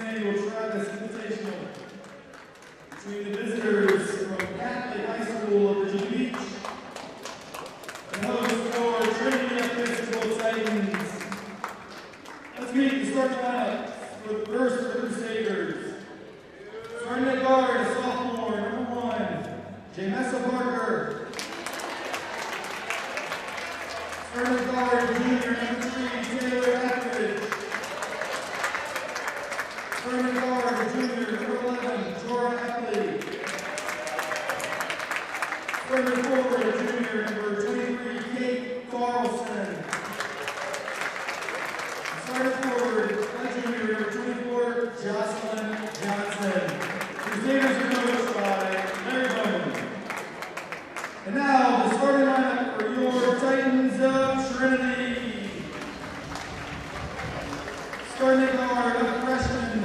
Dale Travis Invitational between the visitors from Catholic High School of Virginia Beach and host for Trinity Episcopal Titans. Let's meet the starting lineups for the first Crusaders. Starting at guard, a sophomore, number 1, Jamessa Parker. Starting at guard, junior, number 3, Taylor Ackridge. Starting guard, junior, number 11, Jordan Eckley. Starting forward, junior, number 23, Kate Carlson. Starting forward, junior, number 24, Jocelyn Johnson. Crusaders are coached by Larry Bowman. And now, the starting lineup for your Titans of Trinity. Starting at guard, a freshman,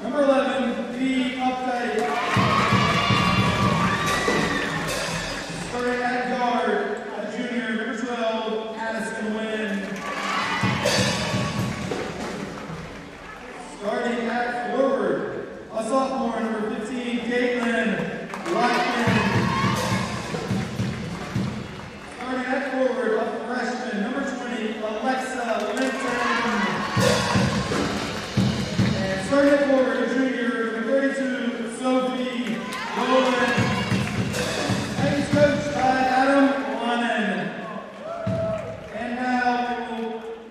number 11, B. Updike. Starting at guard, a junior, number 12, Addison Wynn. Starting at forward, a sophomore, number 15, Caitlin Lockman. Starting at forward, a freshman, number 20, Alexa Linton. And starting at forward, a junior, number 32, Sophie Rowland. Titans coached by Adam Lonnon. And now,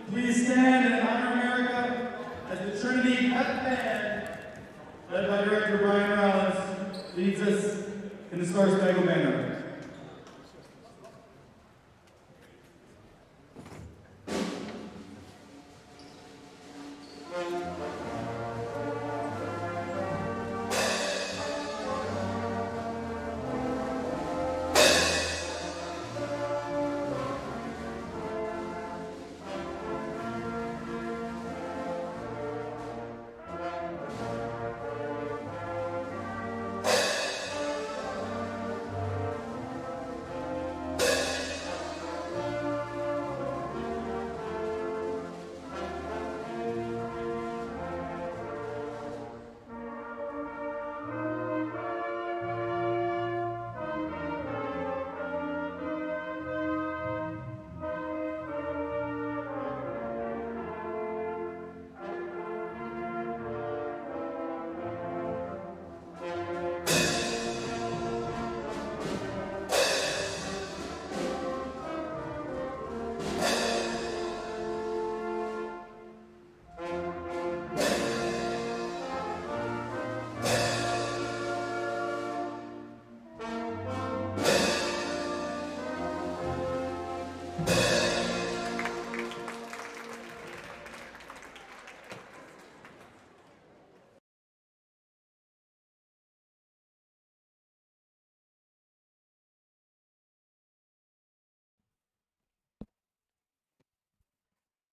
please stand and honor America as the Trinity Pep Band, led by Director Brian Morales, leads us in the Star Spangled Banner.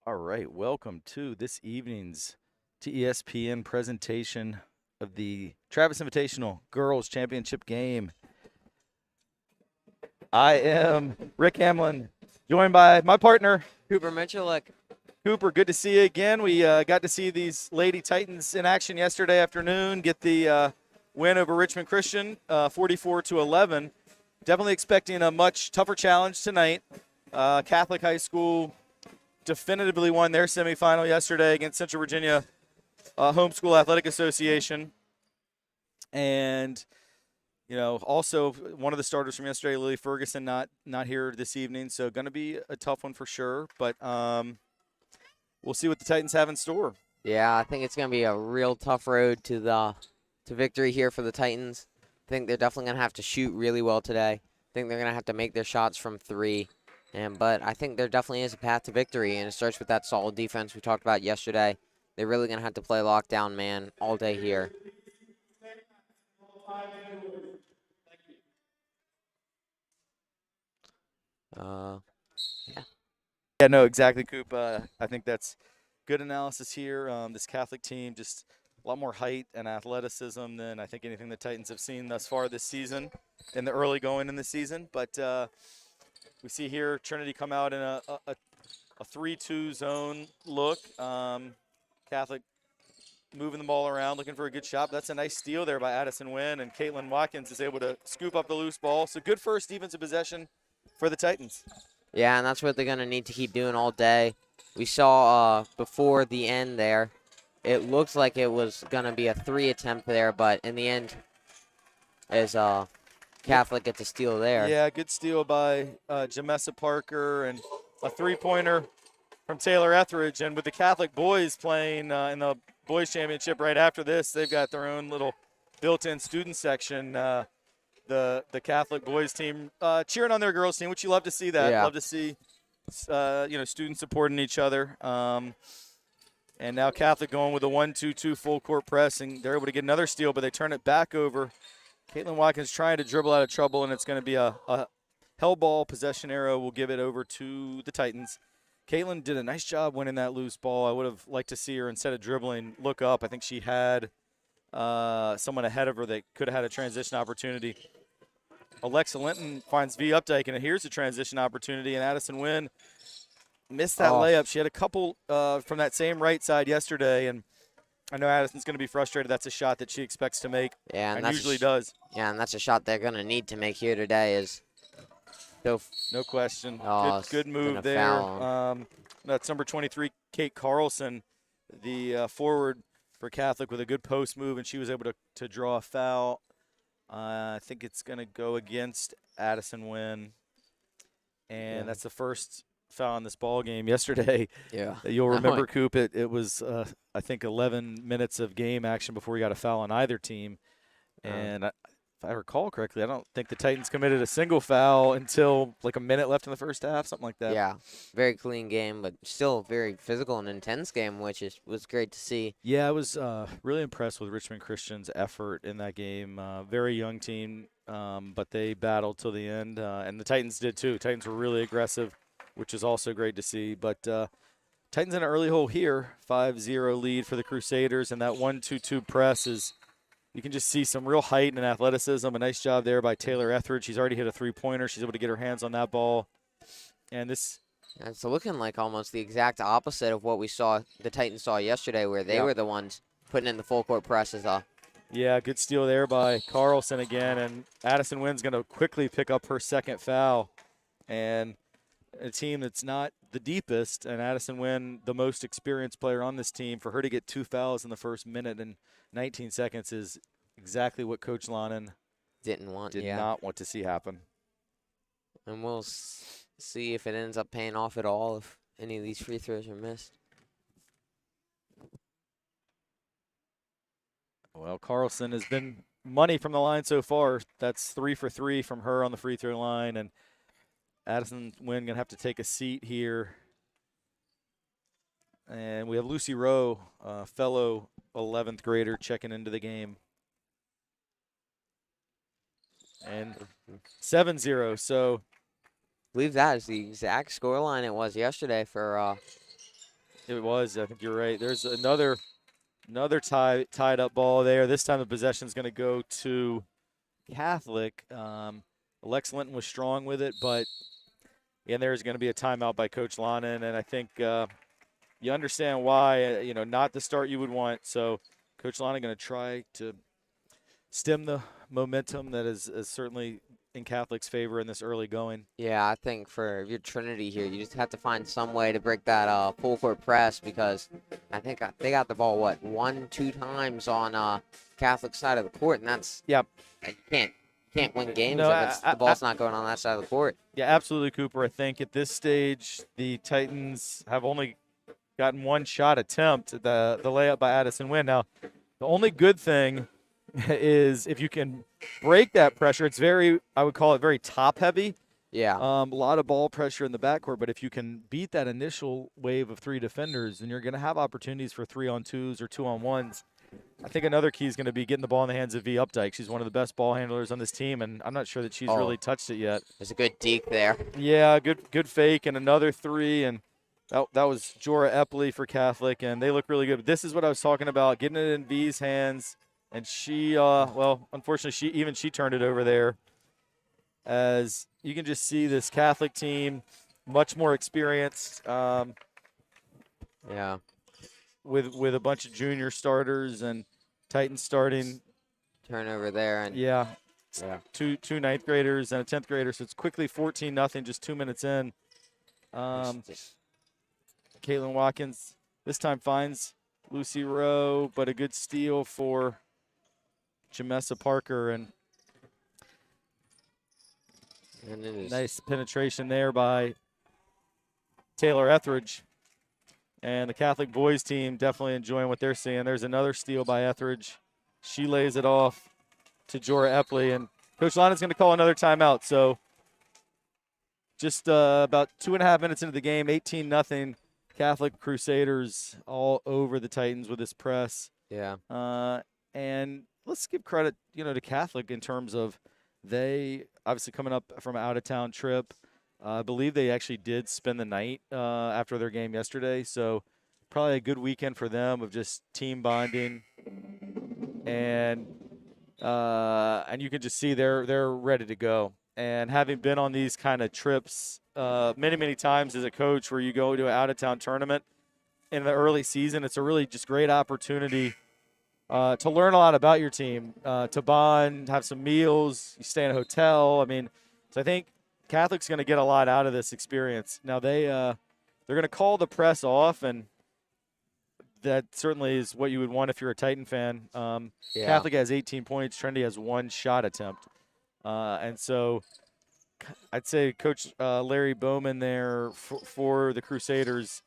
All right, welcome to this evening's TESPN presentation of the Travis Invitational Girls Championship game. I am Rick Hamlin, joined by my partner, Cooper Mitchell. Cooper. Good to see you again. We got to see these Lady Titans in action yesterday afternoon, get the win over Richmond Christian, 44-11. Definitely expecting a much tougher challenge tonight. Catholic High School definitively won their semifinal yesterday against Central Virginia Homeschool Athletic Association. And, you know, also one of the starters from yesterday, Lily Ferguson, not here this evening. So going to be a tough one for sure. But we'll see what the Titans have in store. Yeah, I think it's going to be a real tough road to victory here for the Titans. I think they're definitely going to have to shoot really well today. I think they're going to have to make their shots from 3. But I think there definitely is a path to victory, and it starts with that solid defense we talked about yesterday. They're really going to have to play lockdown man all day here. Yeah, no, exactly, Coop. I think that's good analysis here. This Catholic team, just a lot more height and athleticism than I think anything the Titans have seen thus far this season in the early going in the season. But we see here Trinity come out in a 3-2 zone look. Catholic moving the ball around, looking for a good shot. That's a nice steal there by Addison Wynn, and Caitlin Watkins is able to scoop up the loose ball. So good first defensive possession for the Titans. Yeah, and that's what they're going to need to keep doing all day. We saw before the end there, it looked like it was going to be a 3 attempt there, but in the end, as Catholic gets a steal there. Yeah, good steal by Jamessa Parker, and a three-pointer from Taylor Etheridge. And with the Catholic boys playing in the boys championship right after this, they've got their own little built-in student section. The Catholic boys team cheering on their girls team, which you love to see that. Yeah. Love to see students supporting each other. And now Catholic going with a 1-2-2 full court press, and they're able to get another steal, but they turn it back over. Caitlin Watkins trying to dribble out of trouble, and it's going to be a hell ball possession arrow. We'll give it over to the Titans. Caitlin did a nice job winning that loose ball. I would have liked to see her, instead of dribbling, look up. I think she had someone ahead of her that could have had a transition opportunity. Alexa Linton finds V. Updike, and here's a transition opportunity, and Addison Wynn missed that layup. She had a couple from that same right side yesterday, and I know Addison's going to be frustrated. That's a shot that she expects to make, Yeah, and usually does. Yeah, and that's a shot they're going to need to make here today. No question. Good move there. That's number 23, Kate Carlson, the forward for Catholic, with a good post move, and she was able to draw a foul. I think it's going to go against Addison Wynn, and that's the first foul in this ball game yesterday. Yeah. You'll remember, Coop, it was, I think, 11 minutes of game action before we got a foul on either team. And if I recall correctly, I don't think the Titans committed a single foul until like a minute left in the first half, something like that. Yeah, very clean game, but still very physical and intense game, which was great to see. Yeah, I was really impressed with Richmond Christian's effort in that game. Very young team, but they battled till the end, and the Titans did too. Titans were really aggressive, which is also great to see. But Titans in an early hole here, 5-0 lead for the Crusaders, and that 1-2-2 press is – you can just see some real height and athleticism. A nice job there by Taylor Etheridge. She's already hit a three-pointer. She's able to get her hands on that ball. And this – And it's looking like almost the exact opposite of what we saw, the Titans saw yesterday, where they were the ones putting in the full court presses. Yeah, good steal there by Carlson again. And Addison Wynn's going to quickly pick up her second foul. And a team that's not the deepest, and Addison Wynn, the most experienced player on this team, for her to get 2 fouls in the first minute and 19 seconds is exactly what Coach Lonan did not want to see happen. And we'll see if it ends up paying off at all, if any of these free throws are missed. Well, Carlson has been money from the line so far. That's 3 for 3 from her on the free throw line, and Addison Wynn going to have to take a seat here. And we have Lucy Rowe, fellow 11th grader, checking into the game. And 7-0, so. I believe that is the exact scoreline it was yesterday for. It was, I think you're right. There's another tied up ball there. This time the possession is going to go to Catholic. Alexa Linton was strong with it, but and there's going to be a timeout by Coach Lonan, and I think you understand why, not the start you would want. So Coach Lonan going to try to stem the momentum that is certainly in Catholic's favor in this early going. Yeah, I think for your Trinity here, you just have to find some way to break that full court press, because I think they got the ball, 1-2 times on Catholic's side of the court, and that's you can't win games if the ball's not going on that side of the court. Yeah, absolutely, Cooper. I think at this stage the Titans have only gotten one shot attempt, the layup by Addison Wynn. Now, the only good thing is if you can break that pressure. It's I would call it very top heavy. Yeah. A lot of ball pressure in the backcourt, but if you can beat that initial wave of 3 defenders, then you're going to have opportunities for 3-on-2s or 2-on-1s. I think another key is going to be getting the ball in the hands of V. Updike. She's one of the best ball handlers on this team, and I'm not sure that she's really touched it yet. There's a good deke there. Yeah, good fake and another 3, and that was Jorah Epley for Catholic, and they look really good. But this is what I was talking about, getting it in V's hands, and she, unfortunately, she turned it over there. As you can just see, this Catholic team, much more experienced. Yeah. with a bunch of junior starters and Titans starting. Turnover there, and Yeah, yeah. two ninth graders and a 10th grader, so it's quickly 14-0 just 2 minutes in. Caitlin Watkins this time finds Lucy Rowe, but a good steal for Jamessa Parker, and And it is nice penetration there by Taylor Etheridge. And the Catholic boys team definitely enjoying what they're seeing. There's another steal by Etheridge. She lays it off to Jorah Epley, and Coach Lana's going to call another timeout. So just about 2.5 minutes into the game, 18-0. Catholic Crusaders all over the Titans with this press. Yeah. And let's give credit, to Catholic in terms of they obviously coming up from an out-of-town trip. I believe they actually did spend the night after their game yesterday. So probably a good weekend for them of just team bonding. And you can just see they're ready to go. And having been on these kind of trips many, many times as a coach where you go to an out-of-town tournament in the early season, it's a really just great opportunity to learn a lot about your team, to bond, have some meals, you stay in a hotel. So I think Catholic's going to get a lot out of this experience. Now they're going to call the press off, and that certainly is what you would want if you're a Titan fan. Yeah. Catholic has 18 points. Trinity has 1 shot attempt. And so I'd say Coach Larry Bowman there for the Crusaders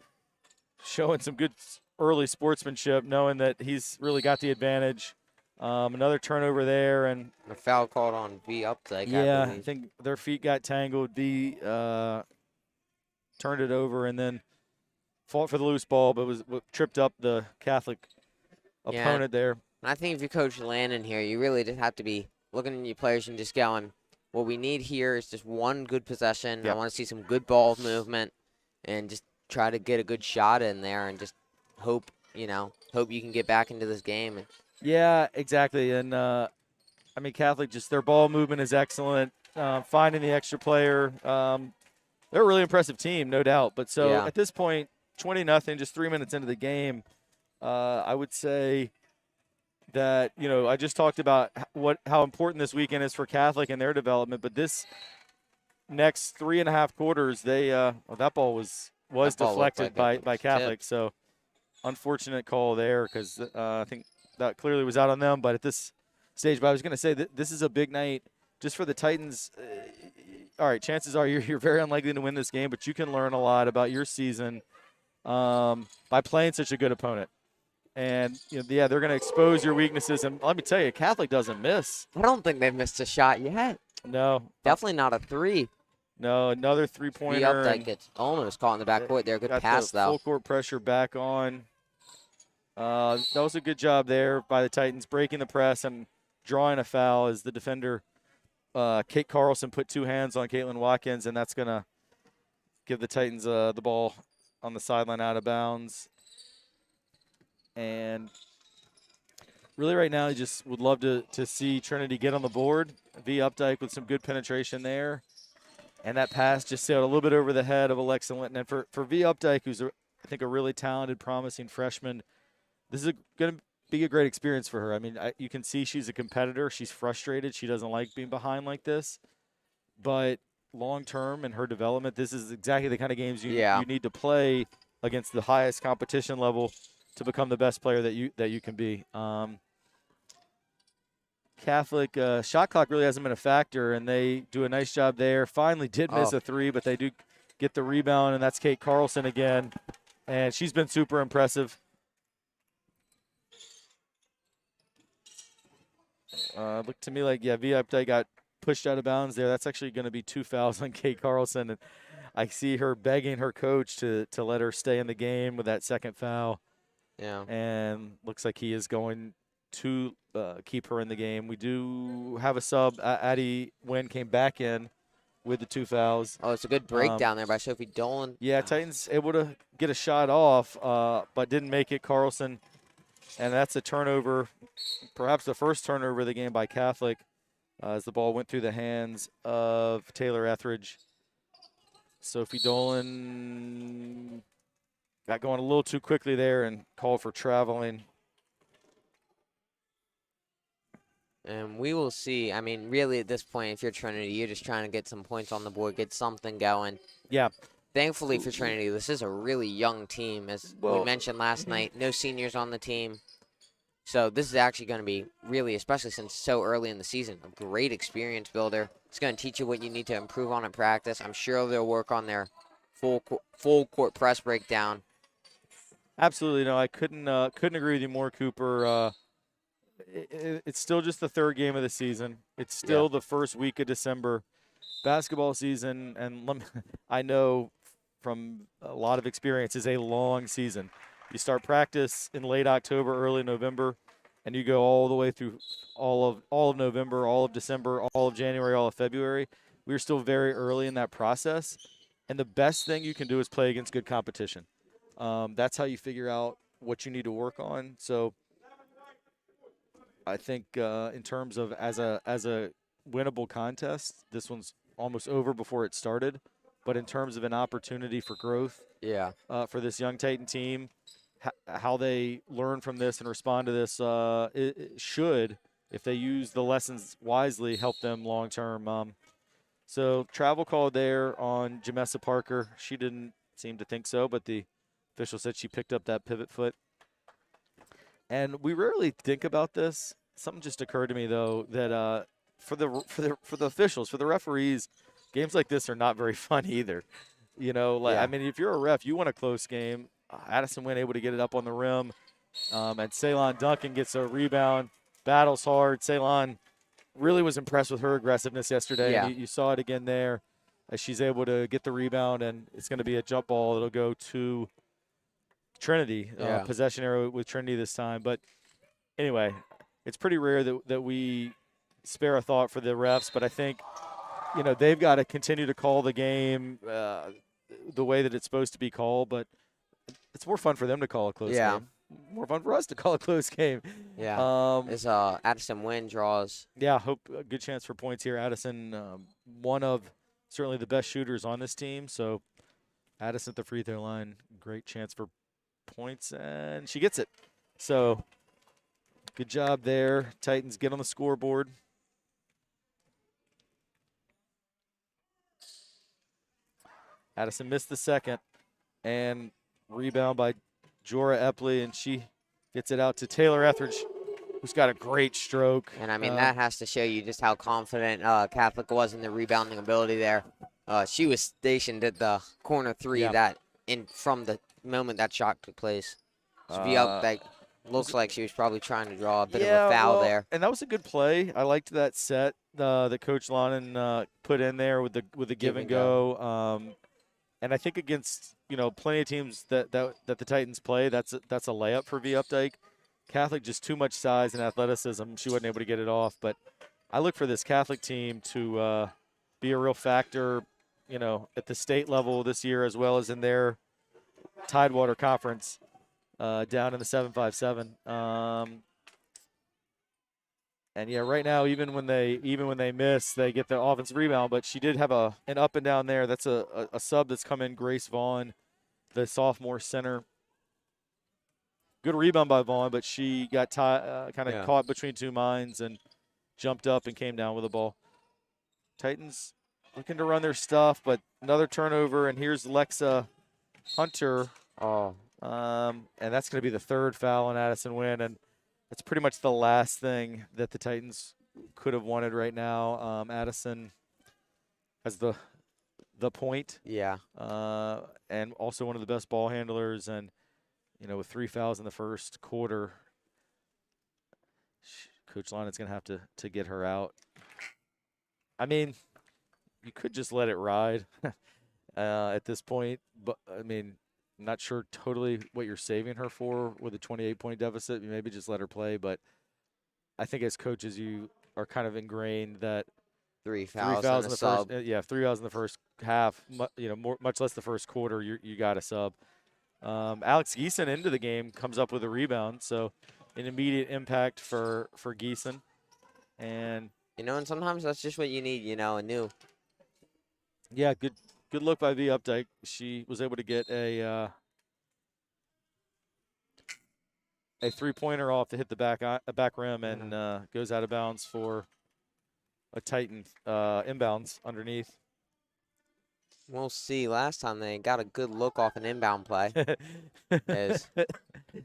showing some good early sportsmanship, knowing that he's really got the advantage. Another turnover there, and a foul called on V Updike. yeah, I I think their feet got tangled. V turned it over and then fought for the loose ball, but was tripped up the Catholic opponent there. And I think if you coach Landon here, you really just have to be looking at your players and just going, what we need here is just one good possession. Yep. I want to see some good ball movement and just try to get a good shot in there and just hope you can get back into this game. Yeah, exactly. And, Catholic, just their ball movement is excellent. Finding the extra player. They're a really impressive team, no doubt. But so at this point, 20-0, just 3 minutes into the game, I would say that, I just talked about how important this weekend is for Catholic and their development. But this next 3.5 quarters, that ball was deflected by Catholic. So unfortunate call there because I think that clearly was out on them. But at this stage, I was going to say that this is a big night just for the Titans. All right, chances are you're very unlikely to win this game, but you can learn a lot about your season by playing such a good opponent. And, they're going to expose your weaknesses. And let me tell you, Catholic doesn't miss. I don't think they've missed a shot yet. No. Definitely not a 3. No, another three-pointer. Updike gets almost caught in the backcourt there. Good pass, though. Full court pressure back on. That was a good job there by the Titans, breaking the press and drawing a foul as the defender, Kate Carlson, put 2 hands on Caitlin Watkins, and that's going to give the Titans the ball on the sideline out of bounds. And really right now, I just would love to see Trinity get on the board. V Updike with some good penetration there. And that pass just sailed a little bit over the head of Alexa Linton. And for V Updike, who's, I think, a really talented, promising freshman, this is going to be a great experience for her. You can see she's a competitor. She's frustrated. She doesn't like being behind like this. But long-term in her development, this is exactly the kind of games you need to play against the highest competition level to become the best player that you can be. Catholic shot clock really hasn't been a factor, and they do a nice job there. Finally did miss a 3, but they do get the rebound, and that's Kate Carlson again. And she's been super impressive. Looked to me like, V Updike got pushed out of bounds there. That's actually going to be 2 fouls on Kate Carlson. And I see her begging her coach to let her stay in the game with that second foul. Yeah. And looks like he is going to keep her in the game. We do have a sub. Addie Wynn came back in with the 2 fouls. Oh, it's a good breakdown there by Sophie Dolan. Yeah, Titans able to get a shot off, but didn't make it. Carlson. And that's a turnover, perhaps the first turnover of the game by Catholic, as the ball went through the hands of Taylor Etheridge. Sophie Dolan got going a little too quickly there and called for traveling. And we will see. I mean, really, at this point, if you're Trinity, you're just trying to get some points on the board, get something going. Yeah. Thankfully for Trinity, this is a really young team. As we mentioned last night, no seniors on the team. So this is actually going to be really, especially since so early in the season, a great experience builder. It's going to teach you what you need to improve on in practice. I'm sure they'll work on their full court press breakdown. Absolutely. No, I couldn't agree with you more, Cooper. It's still just the third game of the season. It's still the first week of December. Basketball season, and I know from a lot of experience, is a long season. You start practice in late October, early November, and you go all the way through all of November, all of December, all of January, all of February. We're still very early in that process, and the best thing you can do is play against good competition. That's how you figure out what you need to work on. So I think in terms of as a winnable contest, this one's almost over before it started. But in terms of an opportunity for growth, for this young Titan team, how they learn from this and respond to this it should, if they use the lessons wisely, help them long term. So travel call there on Jamessa Parker. She didn't seem to think so, but the official said she picked up that pivot foot. And we rarely think about this. Something just occurred to me though that for the officials, for the referees, games like this are not very fun either. You know, I mean, if you're a ref, you want a close game. Addison Wynn able to get it up on the rim, and Ceylon Duncan gets a rebound, battles hard. Ceylon really was impressed with her aggressiveness yesterday. Yeah. And you saw it again there as she's able to get the rebound, and it's going to be a jump ball that'll go to Trinity, possession arrow with Trinity this time. But anyway, it's pretty rare that we spare a thought for the refs, but I think, you know, they've got to continue to call the game the way that it's supposed to be called, but it's more fun for them to call a close game. More fun for us to call a close game. Yeah. As Addison Wynn draws. Yeah, hope a good chance for points here. Addison, one of certainly the best shooters on this team, so Addison at the free throw line, great chance for points, and she gets it. So good job there. Titans get on the scoreboard. Addison missed the second, and rebound by Jorah Epley, and she gets it out to Taylor Etheridge, who's got a great stroke. And, I mean, that has to show you just how confident Catholic was in the rebounding ability there. She was stationed at the corner three from the moment that shot took place. Like, looks like she was probably trying to draw a bit of a foul there. And that was a good play. I liked that set that Coach Lonan put in there with the give and go. And I think against, you know, plenty of teams that the Titans play, that's a layup for V Updike. Catholic just too much size and athleticism. She wasn't able to get it off. But I look for this Catholic team to be a real factor, you know, at the state level this year, as well as in their Tidewater Conference down in the 757. And yeah, right now, even when they miss, they get the offensive rebound. But she did have an up and down there. That's a sub that's come in, Grace Vaughn, the sophomore center. Good rebound by Vaughn, but she got kind of caught between two minds and jumped up and came down with the ball. Titans looking to run their stuff, but another turnover, and here's Lexa Hunter. And that's going to be the third foul on Addison Wynn, and that's pretty much the last thing that the Titans could have wanted right now. Addison has the point. Yeah. And also one of the best ball handlers, and, you know, with 3 fouls in the first quarter, Coach Lonan's going to have to get her out. I mean, you could just let it ride at this point, but, I mean, I'm not sure totally what you're saving her for with a 28-point deficit. You maybe just let her play, but I think as coaches you are kind of ingrained that 3 fouls in the sub. First, 3 fouls in the first half, you know, much less the first quarter, you got a sub. Alex Geeson into the game comes up with a rebound, so an immediate impact for Geeson. And you know, and sometimes that's just what you need, you know, anew. Yeah, good look by V Updike. She was able to get a a three-pointer off to hit the back rim and goes out of bounds for a Titan inbounds underneath. We'll see. Last time they got a good look off an inbound play.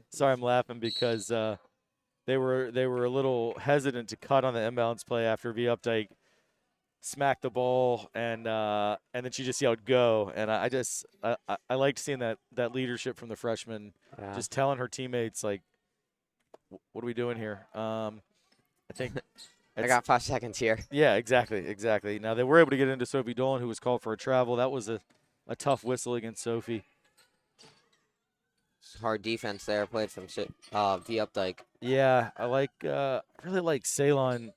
Sorry, I'm laughing because they were a little hesitant to cut on the inbounds play after V Updike smacked the ball and then she just yelled go, and I liked seeing that leadership from the freshman, just telling her teammates like, what are we doing here? I think I got 5 seconds here. Yeah, exactly. Now they were able to get into Sophie Dolan, who was called for a travel. That was a tough whistle against Sophie. Hard defense there, played from V Updike. Yeah, I really like Ceylon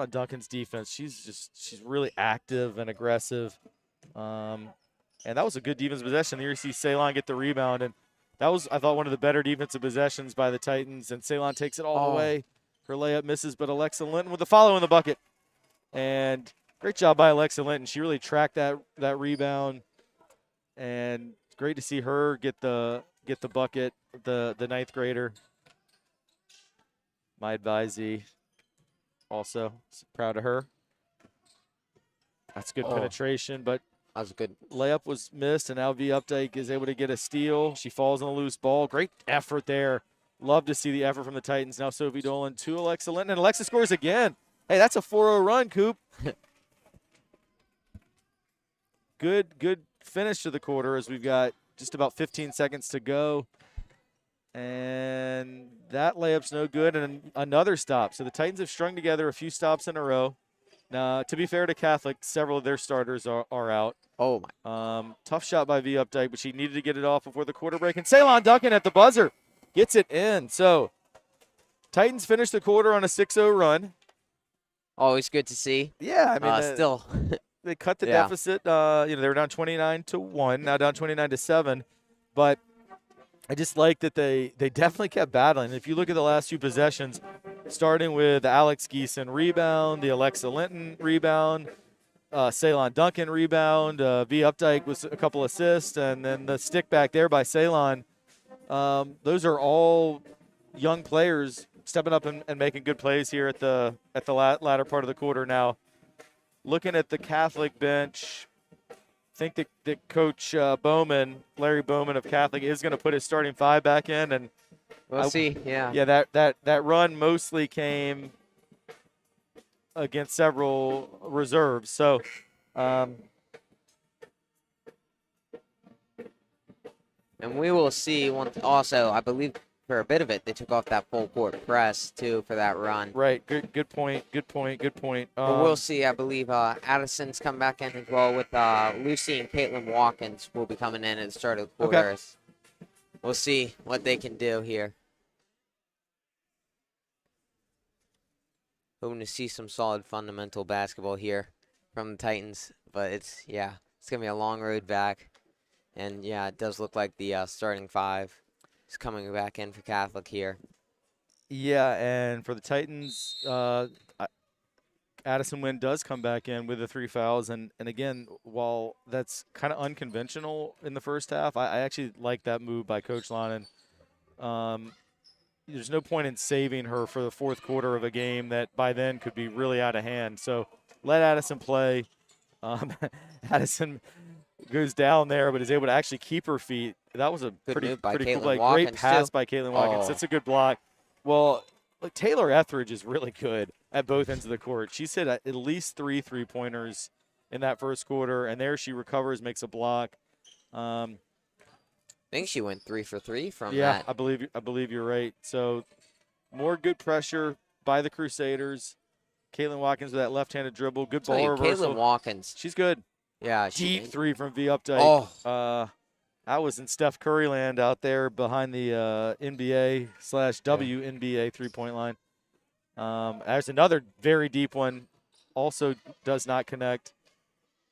Duncan's defense. She's really active and aggressive. And that was a good defense possession. Here you see Ceylon get the rebound, and that was, I thought, one of the better defensive possessions by the Titans, and Ceylon takes it all the way. Her layup misses, but Alexa Linton with the follow in the bucket. And great job by Alexa Linton. She really tracked that rebound, and it's great to see her get the bucket, the ninth grader. My advisee also proud of her. That's good penetration, but that was a good layup was missed, and now V Updike is able to get a steal. She falls on a loose ball. Great effort there. Love to see the effort from the Titans. Now Sophie Dolan to Alexa Linton, and Alexa scores again. Hey, that's a 4-0 run, Coop. Good finish to the quarter as we've got just about 15 seconds to go. And that layup's no good, and another stop. So the Titans have strung together a few stops in a row. Now, to be fair to Catholic, several of their starters are out. Oh, my. Tough shot by V Updike, but she needed to get it off before the quarter break. And Ceylon Duncan at the buzzer gets it in. So Titans finish the quarter on a 6-0 run. Always good to see. Yeah, I mean, still. They cut the deficit. They were down 29-1, now down 29-7. But I just like that they definitely kept battling. If you look at the last few possessions, starting with the Alex Geeson rebound, the Alexa Linton rebound, Ceylon Duncan rebound, V Updike was a couple assists, and then the stick back there by Ceylon. Those are all young players stepping up and making good plays here at the latter part of the quarter. Now, looking at the Catholic bench, I think that Coach Bowman, Larry Bowman of Catholic, is going to put his starting five back in, and we'll see. Yeah. Yeah, that run mostly came against several reserves. So, and we will see. Also, I believe for a bit of it, they took off that full court press too for that run. Right. Good point. But we'll see. I believe Addison's come back in as well with Lucy and Caitlin Watkins will be coming in at the start of the quarter. Okay. We'll see what they can do here. Hoping to see some solid fundamental basketball here from the Titans, but it's gonna be a long road back, and it does look like the starting five is coming back in for Catholic here. Yeah, and for the Titans, Addison Wynn does come back in with the 3 fouls, and again, while that's kind of unconventional in the first half, I actually like that move by Coach Lonan. There's no point in saving her for the fourth quarter of a game that by then could be really out of hand. So let Addison play. Addison goes down there, but is able to actually keep her feet. That was a pretty cool play. Great pass by Caitlin Watkins. That's a good block. Well, look, Taylor Etheridge is really good at both ends of the court. She's hit at least 3 3-pointers in that first quarter, and there she recovers, makes a block. I think she went 3 for 3 from that. Yeah, I believe you're right. So more good pressure by the Crusaders. Caitlin Watkins with that left-handed dribble. Good ball reversal. Caitlin Watkins. She's good. Yeah. Deep three from V Updike. That was in Steph Curry land out there behind the NBA/WNBA three-point line. There's another very deep one. Also does not connect.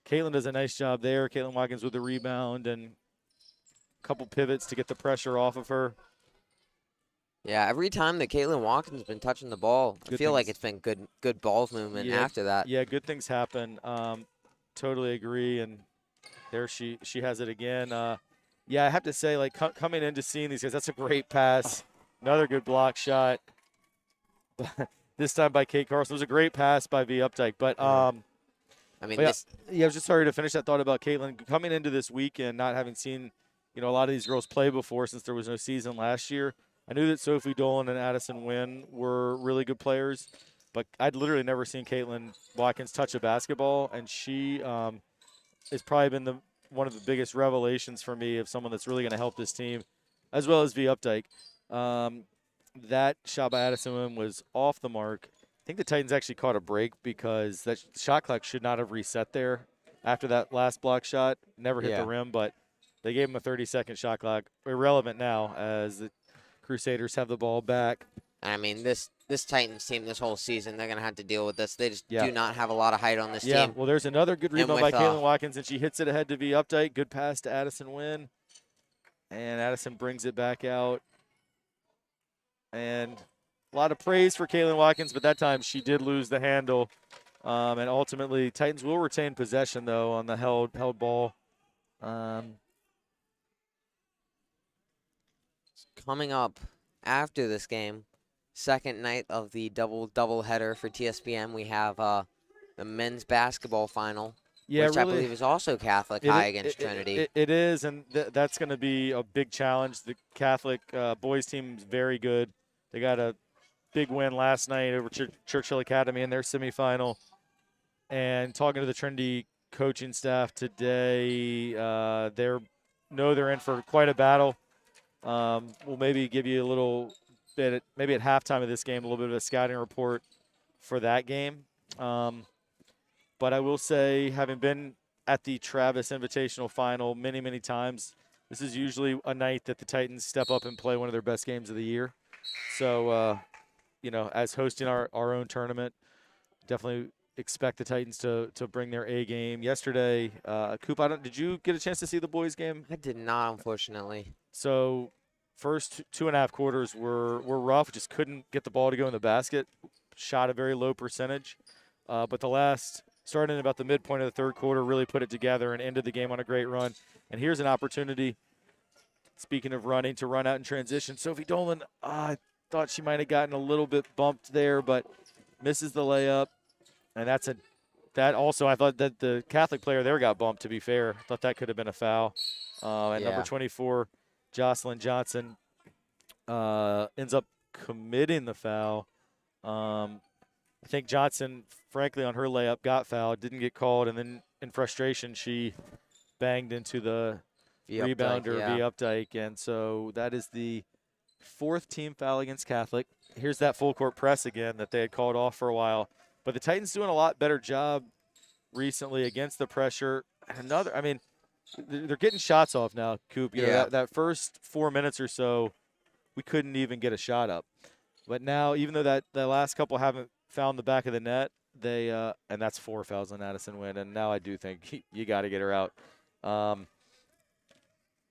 Caitlin does a nice job there. Caitlin Watkins with the rebound and a couple pivots to get the pressure off of her. Yeah, every time that Caitlin Watkins has been touching the ball, I feel like it's been good ball movement after that. Yeah, good things happen. Totally agree. And there she has it again. I have to say, like, coming into seeing these guys, that's a great pass Another good block shot. This time by Kate Carlson. It was a great pass by V. Updike. But I mean, yeah, this. I was just sorry to finish that thought about Caitlin coming into this weekend, not having seen, a lot of these girls play before since there was no season last year. I knew that Sophie Dolan and Addison Wynn were really good players, but I'd literally never seen Caitlin Watkins touch a basketball, and she has probably been one of the biggest revelations for me of someone that's really going to help this team, as well as V. Updike. That shot by Addison Wynn was off the mark. I think the Titans actually caught a break because that shot clock should not have reset there after that last block shot. Never hit the rim, but they gave him a 30-second shot clock. Irrelevant now as the Crusaders have the ball back. I mean, this Titans team this whole season, they're going to have to deal with this. They just do not have a lot of height on this team. Well, there's another good rebound by with, Caitlin Watkins, and she hits it ahead to V. Updike. Good pass to Addison Wynn. And Addison brings it back out. And a lot of praise for Caitlin Watkins, but that time she did lose the handle. And ultimately, Titans will retain possession, though, on the held ball. Coming up after this game, second night of the double header for TSBM, we have the men's basketball final, which I believe is also Catholic High against Trinity. It is, and that's going to be a big challenge. The Catholic boys team is very good. They got a big win last night over Churchill Academy in their semifinal. And talking to the Trinity coaching staff today, they're in for quite a battle. We'll maybe give you a little bit, maybe at halftime of this game, a little bit of a scouting report for that game. But I will say, having been at the Travis Invitational final many, many times, this is usually a night that the Titans step up and play one of their best games of the year. So, as hosting our own tournament, definitely expect the Titans to bring their A game. Yesterday, Coop, did you get a chance to see the boys' game? I did not, unfortunately. So, first 2.5 quarters were rough. Just couldn't get the ball to go in the basket. Shot a very low percentage. But the last, starting at about the midpoint of the third quarter, really put it together and ended the game on a great run. And here's an opportunity, speaking of running, to run out in transition. Sophie Dolan, I thought she might have gotten a little bit bumped there, but misses the layup. And that also, I thought that the Catholic player there got bumped, to be fair. I thought that could have been a foul. And number 24, Jocelyn Johnson, ends up committing the foul. I think Johnson, frankly, on her layup got fouled, didn't get called, and then in frustration she banged into the rebounder, V. Updike. And so that is the fourth team foul against Catholic. Here's that full court press again that they had called off for a while. But the Titans doing a lot better job recently against the pressure. They're getting shots off now, Coop. You know, that first 4 minutes or so, we couldn't even get a shot up. But now, even though the last couple haven't found the back of the net, they and that's 4 fouls on Addison Wynn. And now I do think you got to get her out.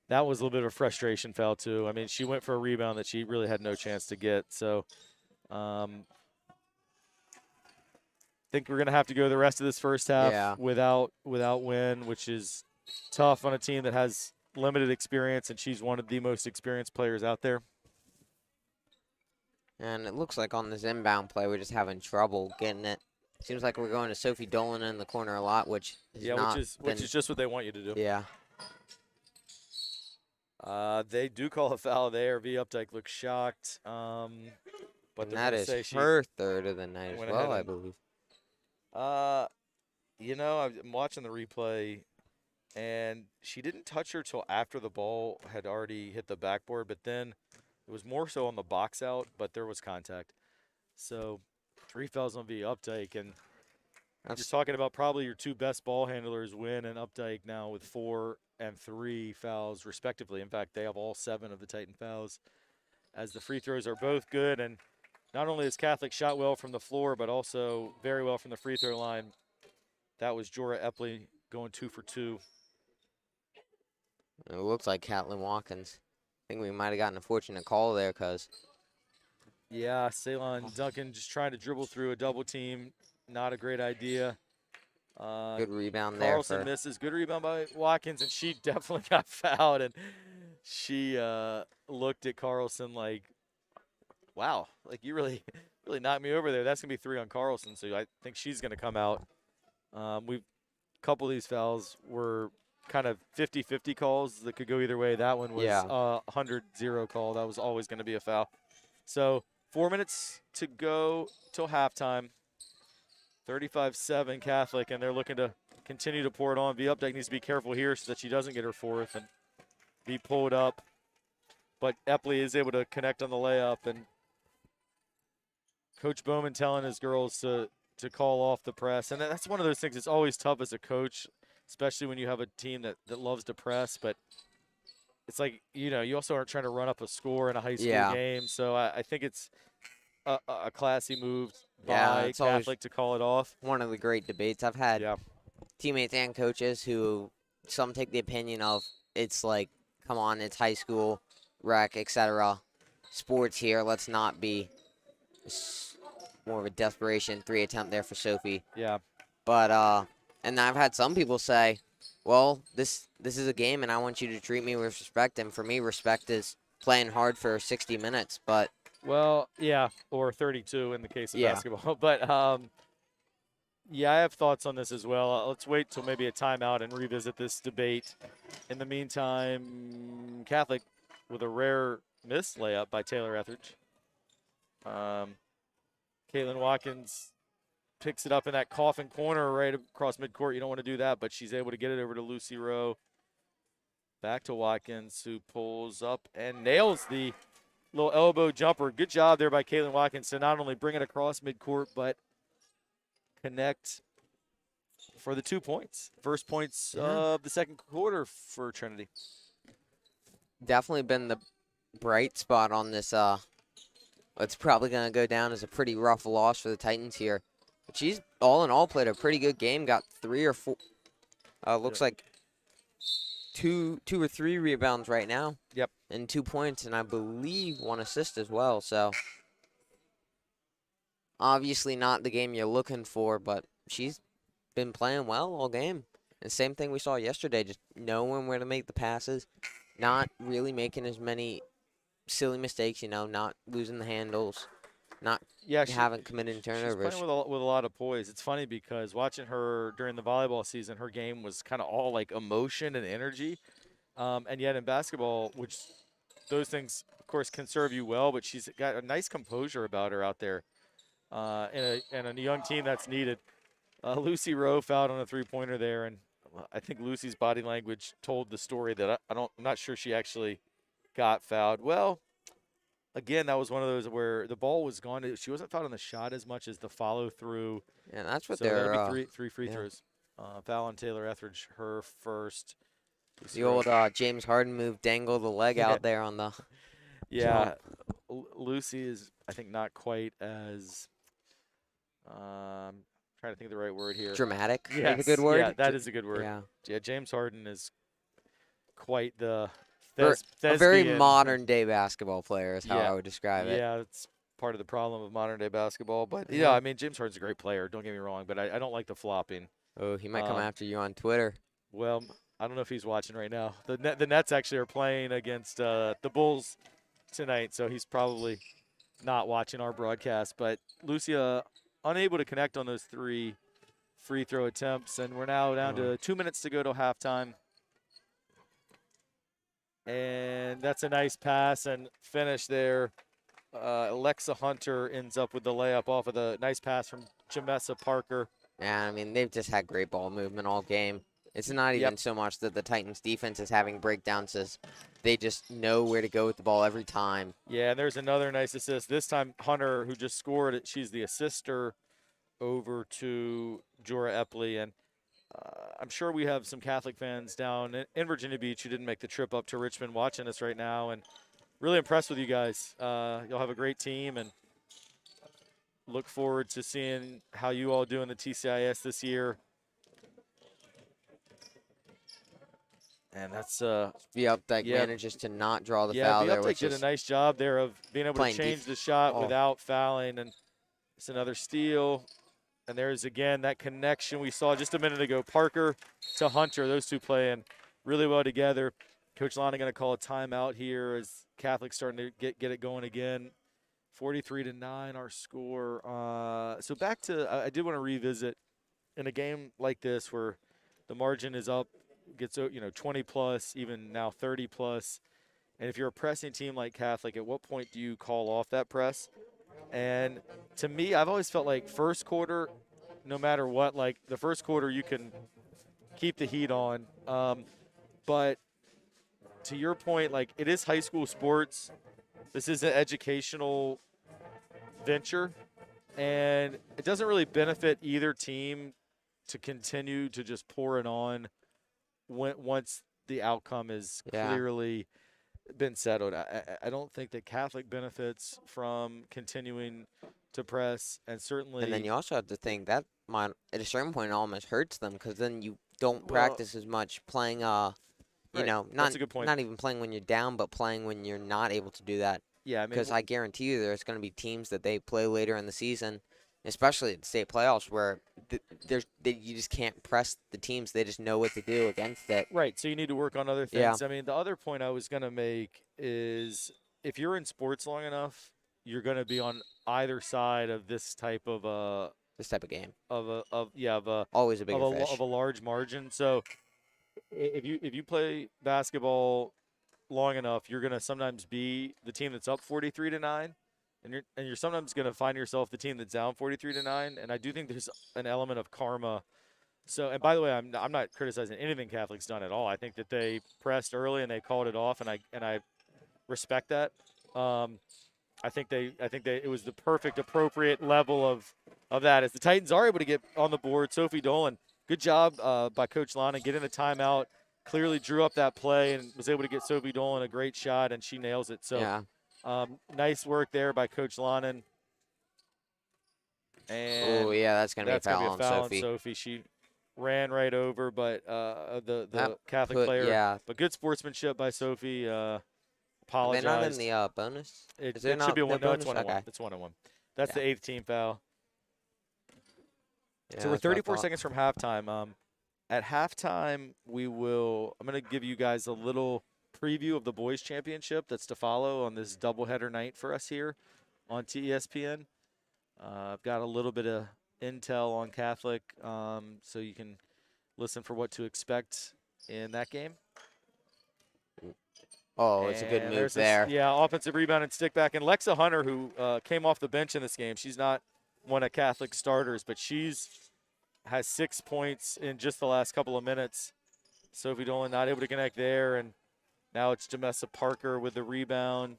That was a little bit of a frustration foul too. I mean, she went for a rebound that she really had no chance to get. So, think we're gonna have to go the rest of this first half without Wynn, which is tough on a team that has limited experience, and she's one of the most experienced players out there. And it looks like on this inbound play, we're just having trouble getting it. Seems like we're going to Sophie Dolan in the corner a lot, which is which is just what they want you to do. Yeah. They do call a foul there. V. Updike looks shocked. But that is her third of the night as well, I believe. I'm watching the replay, and she didn't touch her till after the ball had already hit the backboard, but then it was more so on the box out, but there was contact. So 3 fouls on V. Updike, and you're talking about probably your two best ball handlers, Wynn and Updike, now with 4 and 3 fouls respectively. In fact, they have all 7 of the Titan fouls, as the free throws are both good. And not only has Catholic shot well from the floor, but also very well from the free throw line. That was Jorah Epley going 2 for 2. It looks like Caitlin Watkins. I think we might have gotten a fortunate call there, because. Yeah, Ceylon Duncan just trying to dribble through a double team. Not a great idea. Good rebound there. Carlson misses. Good rebound by Watkins, and she definitely got fouled. And she looked at Carlson like, wow, like you really, really knocked me over there. That's going to be 3 on Carlson, so I think she's going to come out. We've a couple of these fouls were kind of 50-50 calls that could go either way. That one was Yeah. 100-0 call. That was always going to be a foul. So 4 minutes to go till halftime. 35-7 Catholic, and they're looking to continue to pour it on. V Updike needs to be careful here so that she doesn't get her fourth and be pulled up. But Epley is able to connect on the layup, and Coach Bowman telling his girls to call off the press. And that's one of those things that's always tough as a coach, especially when you have a team that loves to press. But it's like, you also aren't trying to run up a score in a high school game. So I think it's a classy move by it's always Catholic to call it off. one of the great debates. I've had teammates and coaches who some take the opinion of it's like, come on, it's high school, rec, etc. Sports here. Let's not be more of a desperation 3 attempt there for Sophie. Yeah. But and I've had some people say, well, this is a game and I want you to treat me with respect. And for me, respect is playing hard for 60 minutes. But well, yeah, or 32 in the case of basketball. But I have thoughts on this as well. Let's wait till maybe a timeout and revisit this debate. In the meantime, Catholic with a rare miss layup by Taylor Etheridge. Caitlin Watkins picks it up in that coffin corner right across midcourt. You don't want to do that, but she's able to get it over to Lucy Rowe. Back to Watkins, who pulls up and nails the little elbow jumper. Good job there by Caitlin Watkins to not only bring it across midcourt, but connect for the 2 points. First points of the second quarter for Trinity. Definitely been the bright spot on this. It's probably going to go down as a pretty rough loss for the Titans here. But she's, all in all, played a pretty good game. Got 3 or 4, looks like two or three rebounds right now. Yep. And 2 points, and I believe 1 assist as well. So obviously not the game you're looking for, but she's been playing well all game. And same thing we saw yesterday, just knowing where to make the passes, not really making as many silly mistakes, not losing the handles, not haven't committed turnovers. She's playing with a lot of poise. It's funny because watching her during the volleyball season, her game was kind of all like emotion and energy. And yet in basketball, which those things, of course, can serve you well, but she's got a nice composure about her out there in a young team that's needed. Lucy Rowe fouled on a three-pointer there, and I think Lucy's body language told the story that I'm not sure she actually got fouled. Well, again, that was one of those where the ball was gone. She wasn't fouled on the shot as much as the follow-through. Yeah, that's what so they're that'd be three free throws. Foul on Taylor Etheridge, her first. The old James Harden move, dangle the leg out there on the. Yeah, Lucy is, I think, not quite as. Trying to think of the right word here. Dramatic. Yes, is a good word. Yeah, that is a good word. Yeah, James Harden is quite the a very modern day basketball player is how I would describe it. Yeah, it's part of the problem of modern day basketball. But yeah, I mean, James Harden's a great player. Don't get me wrong, but I don't like the flopping. Oh, he might come after you on Twitter. Well, I don't know if he's watching right now. The Nets actually are playing against the Bulls tonight, so he's probably not watching our broadcast. But Lucia unable to connect on those 3 free throw attempts, and we're now down to 2 minutes to go till halftime. And that's a nice pass and finish there. Alexa Hunter ends up with the layup off of the nice pass from Jamessa Parker. Yeah, I mean, they've just had great ball movement all game. It's not even so much that the Titans defense is having breakdowns as they just know where to go with the ball every time. Yeah, and there's another nice assist. This time Hunter, who just scored it, she's the assister over to Jorah Epley. And I'm sure we have some Catholic fans down in Virginia Beach who didn't make the trip up to Richmond watching us right now. And really impressed with you guys. You'll have a great team, and look forward to seeing how you all do in the TCIS this year. And that's V Updike manages to not draw the foul there. V Updike did a nice job there of being able to change the shot without fouling, and it's another steal. And there's again that connection we saw just a minute ago. Parker to Hunter, those two playing really well together. Coach Lana going to call a timeout here as Catholic's starting to get it going again. 43-9 our score. So back to I did want to revisit in a game like this where the margin is up, gets 20 plus, even now 30 plus. And if you're a pressing team like Catholic, at what point do you call off that press? And to me, I've always felt like first quarter, no matter what, like the first quarter you can keep the heat on. But to your point, like it is high school sports. This is an educational venture, and it doesn't really benefit either team to continue to just pour it on once the outcome is clearly been settled. I don't think that Catholic benefits from continuing to press, and certainly. And then you also have to think that might, at a certain point, it almost hurts them because then you don't practice as much playing. You know, that's a good point. Not even playing when you're down, but playing when you're not able to do that. Yeah, I mean, because I guarantee you, there's going to be teams that they play later in the season, especially at state playoffs, where you just can't press the teams. They just know what to do against it. Right. So you need to work on other things. Yeah. I mean, the other point I was going to make is if you're in sports long enough, you're going to be on either side of this type of game always a bigger fish. Of a large margin. So if you play basketball long enough, you're going to sometimes be the team that's up 43-9, and you're sometimes going to find yourself the team that's down 43-9. And I do think there's an element of karma. So, and by the way, I'm not criticizing anything Catholic's done at all. I think that they pressed early and they called it off, and I respect that. I think it was the perfect, appropriate level of that. As the Titans are able to get on the board, Sophie Dolan, good job by Coach Lana getting the timeout. Clearly drew up that play and was able to get Sophie Dolan a great shot, and she nails it. So, nice work there by Coach Lannen. And that's going to be a foul on Sophie. She ran right over, but the Catholic player. Yeah. But good sportsmanship by Sophie. Apologized. They're not in the bonus? It should be one. No, it's 1-1. Okay. It's 1-1. That's the 8th team foul. Yeah, so we're 34 seconds from halftime. At halftime, I'm going to give you guys a little preview of the boys' championship that's to follow on this doubleheader night for us here on TESPN. I've got a little bit of intel on Catholic, so you can listen for what to expect in that game. Oh, it's a good move there. Offensive rebound and stick back. And Lexa Hunter, who came off the bench in this game, she's not one of Catholic's starters, but has 6 points in just the last couple of minutes. Sophie Dolan not able to connect there, and now it's Jamessa Parker with the rebound.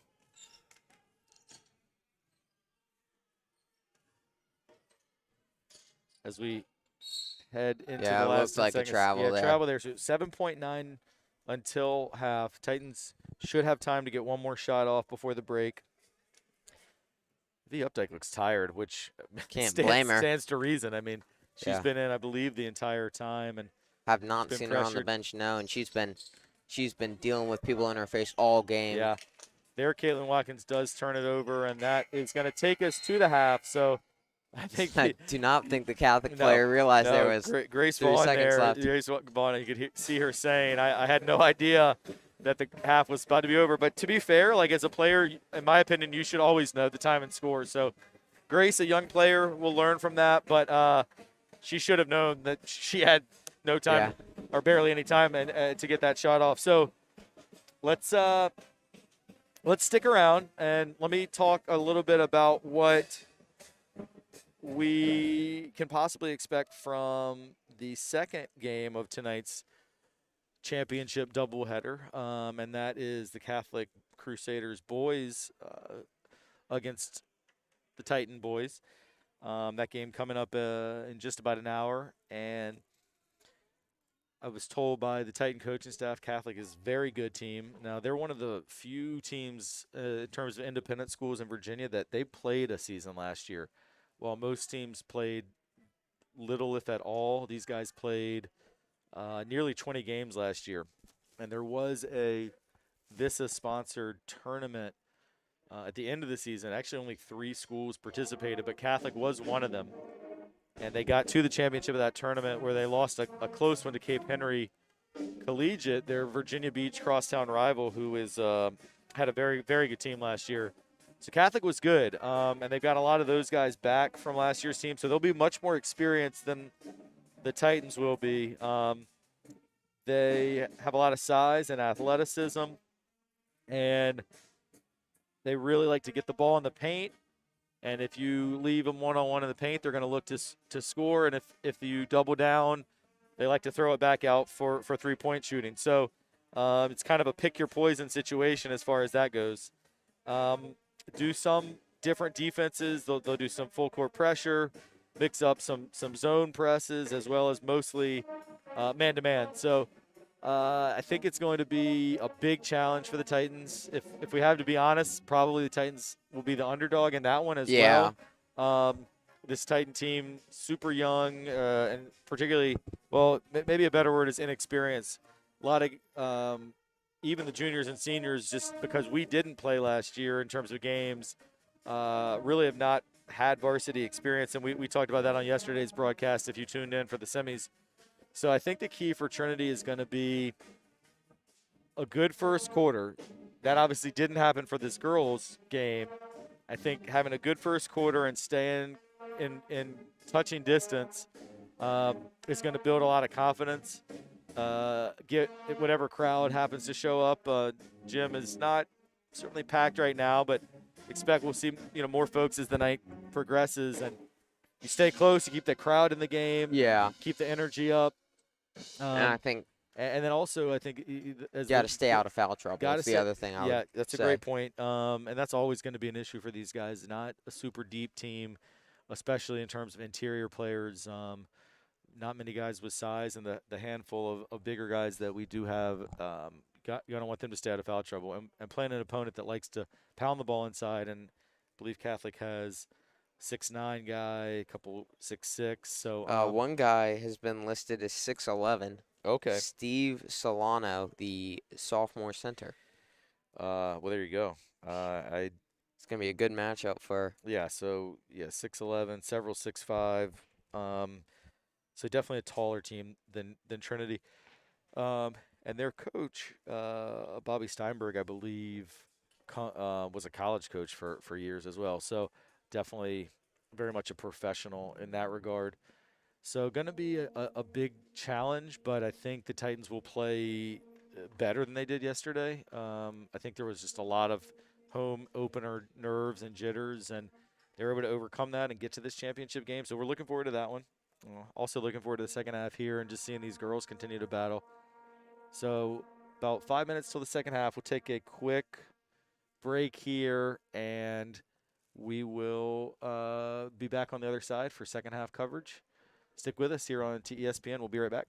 As we head into the last 10 looks like seconds. a travel there. Travel there. So 7.9 until half. Titans should have time to get one more shot off before the break. The Updike looks tired, which blame her. Stands to reason. I mean, she's been in, I believe, the entire time, and have not seen her on the bench. No, and she's been dealing with people in her face all game. Yeah, there Caitlin Watkins does turn it over, and that is going to take us to the half. So I think I do not think the Catholic player realized there was Grace 3 seconds left. Grace Vaughn, you could see her saying, I had no idea that the half was about to be over. But to be fair, like as a player, in my opinion, you should always know the time and score. So Grace, a young player, will learn from that. But she should have known that she had no time or barely any time to get that shot off. So let's stick around and let me talk a little bit about what we can possibly expect from the second game of tonight's championship doubleheader, and that is the Catholic Crusaders boys against the Titan boys. That game coming up in just about an hour, and I was told by the Titan coaching staff Catholic is a very good team. Now, they're one of the few teams in terms of independent schools in Virginia that they played a season last year. While most teams played little, if at all, these guys played nearly 20 games last year. And there was a VISA-sponsored tournament at the end of the season. Actually, only 3 schools participated, but Catholic was one of them. And they got to the championship of that tournament where they lost a close one to Cape Henry Collegiate, their Virginia Beach crosstown rival, who is had a very, very good team last year. So Catholic was good, and they've got a lot of those guys back from last year's team, so they'll be much more experienced than the Titans will be. They have a lot of size and athleticism, and they really like to get the ball in the paint. And if you leave them one-on-one in the paint, they're going to look to score. And if you double down, they like to throw it back out for three-point shooting. So it's kind of a pick-your-poison situation as far as that goes. Do some different defenses. They'll do some full-court pressure, mix up some zone presses, as well as mostly man-to-man. So I think it's going to be a big challenge for the Titans. If we have to be honest, probably the Titans will be the underdog in that one as well. This Titan team, super young, and particularly, well, maybe a better word is inexperienced. A lot of even the juniors and seniors, just because we didn't play last year in terms of games, really have not had varsity experience. And we talked about that on yesterday's broadcast if you tuned in for the semis. So I think the key for Trinity is going to be a good first quarter. That obviously didn't happen for this girls' game. I think having a good first quarter and staying in touching distance is going to build a lot of confidence. Get whatever crowd happens to show up. Gym is not certainly packed right now, but expect we'll see more folks as the night progresses. And you stay close, you keep the crowd in the game. Yeah. Keep the energy up. And I think and then also I think as got to stay out of foul trouble. That's the other thing I would that's a say. great point. And that's always going to be an issue for these guys. Not a super deep team, especially in terms of interior players. Not many guys with size, and the handful of bigger guys that we do have, you don't want them to stay out of foul trouble. And playing an opponent that likes to pound the ball inside, and I believe Catholic has 6'9" guy, a couple 6'6". So one guy has been listed as 6'11". Okay. Steve Solano, the sophomore center. Well, there you go. It's gonna be a good matchup for. Yeah. So 6'11", several 6'5". So definitely a taller team than Trinity. And their coach, Bobby Steinberg, I believe, was a college coach for years as well. So definitely very much a professional in that regard. So going to be a big challenge, but I think the Titans will play better than they did yesterday. I think there was just a lot of home opener nerves and jitters, and they were able to overcome that and get to this championship game. So we're looking forward to that one. Also looking forward to the second half here and just seeing these girls continue to battle. So about 5 minutes till the second half. We'll take a quick break here, and we will be back on the other side for second half coverage. Stick with us here on TESPN. We'll be right back.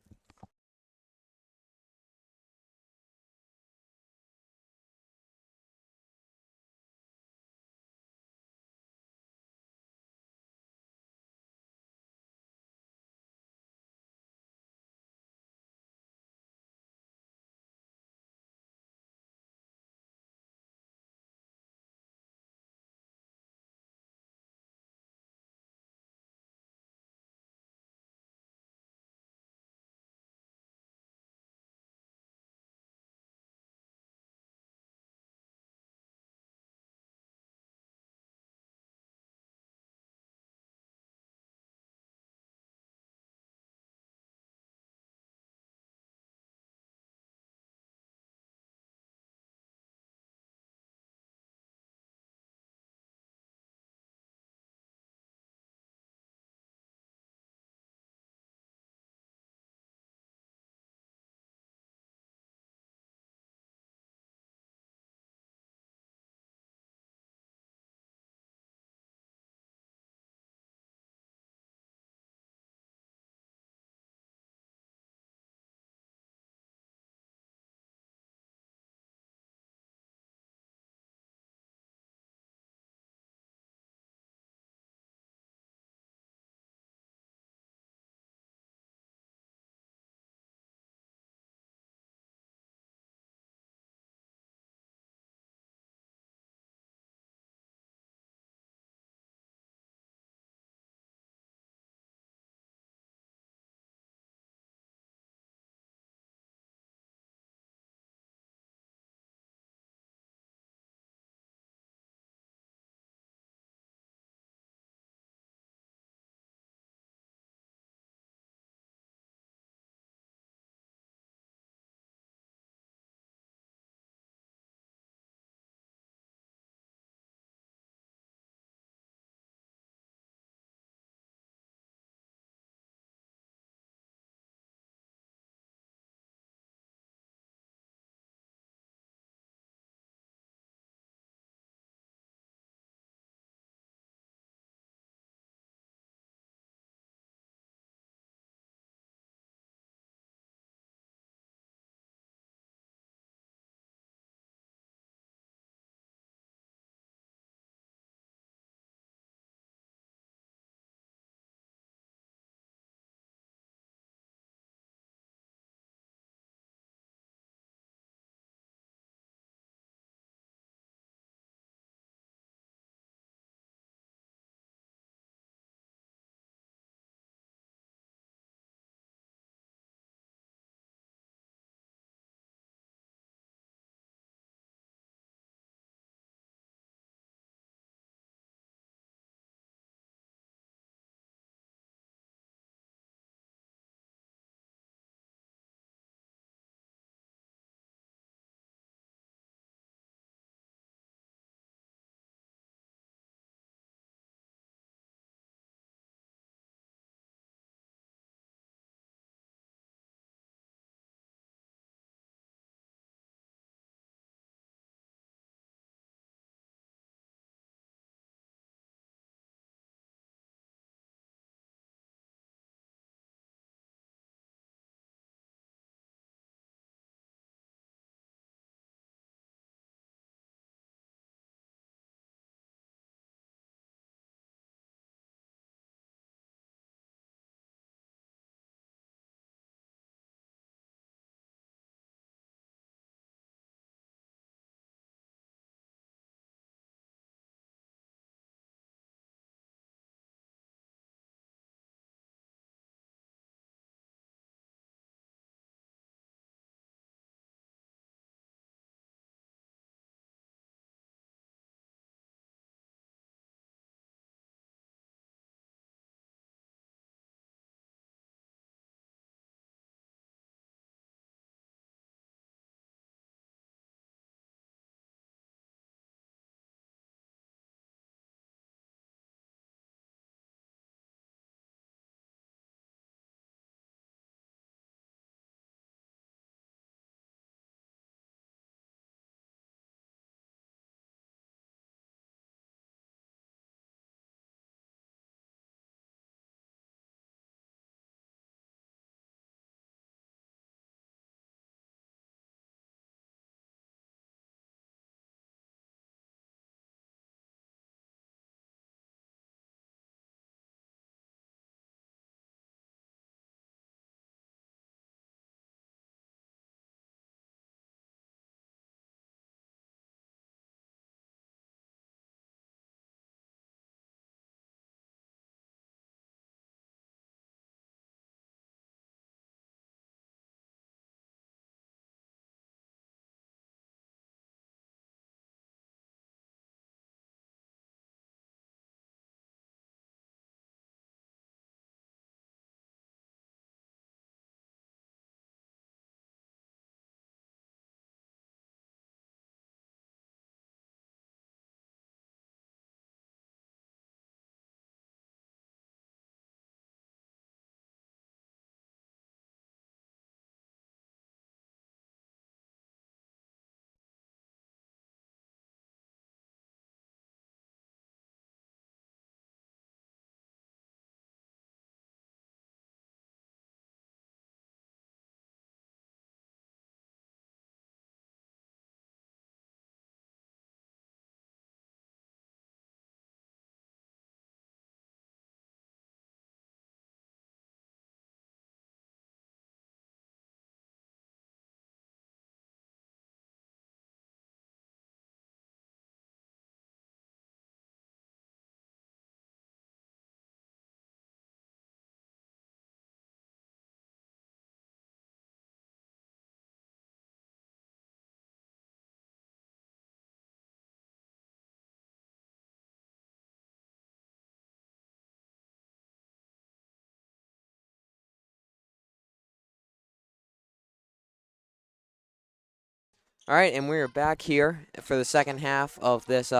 All right, and we're back here for the second half of this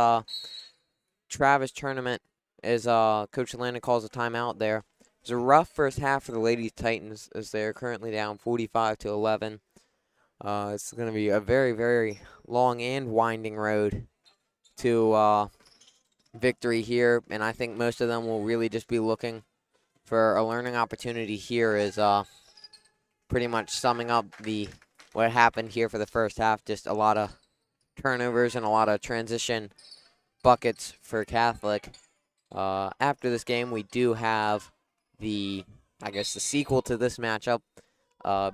Travis tournament as Coach Landon calls a timeout there. It was a rough first half for the Ladies Titans as they're currently down 45-11. It's going to be a very, very long and winding road to victory here, and I think most of them will really just be looking for a learning opportunity here is pretty much summing up what happened here for the first half. Just a lot of turnovers and a lot of transition buckets for Catholic. After this game, we do have the sequel to this matchup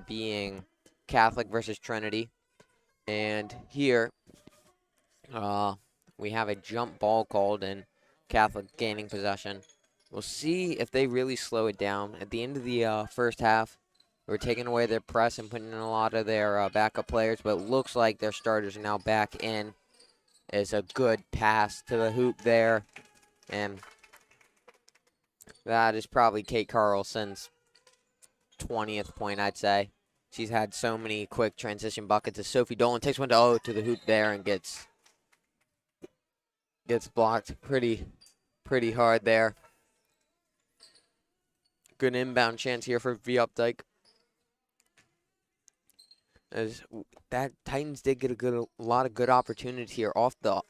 being Catholic versus Trinity. And here we have a jump ball called and Catholic gaining possession. We'll see if they really slow it down. At the end of the first half, we're taking away their press and putting in a lot of their backup players, but it looks like their starters are now back in. It's a good pass to the hoop there, and that is probably Kate Carlson's 20th point, I'd say. She's had so many quick transition buckets as Sophie Dolan takes one to the hoop there and gets blocked pretty hard there. Good inbound chance here for V Updike. As that Titans did get a lot of good opportunity here off the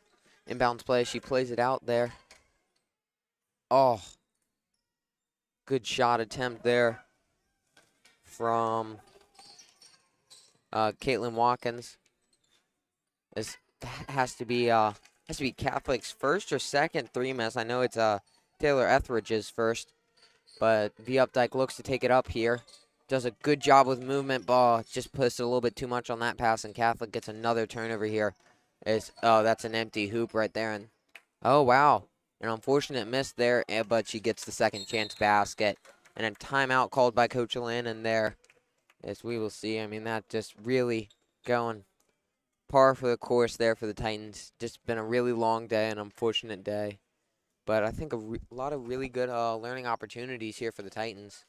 inbounds play. She plays it out there. Oh, good shot attempt there from Caitlin Watkins. This has to be Catholic's first or second three miss. I know it's Taylor Etheridge's first, but V Updike looks to take it up here. Does a good job with movement, ball just puts a little bit too much on that pass, and Catholic gets another turnover here. That's an empty hoop right there, and oh wow, an unfortunate miss there, but she gets the second chance basket, and a timeout called by Coach Landon there, as we will see. I mean, that just really going par for the course there for the Titans. Just been a really long day, an unfortunate day, but I think a lot of really good learning opportunities here for the Titans.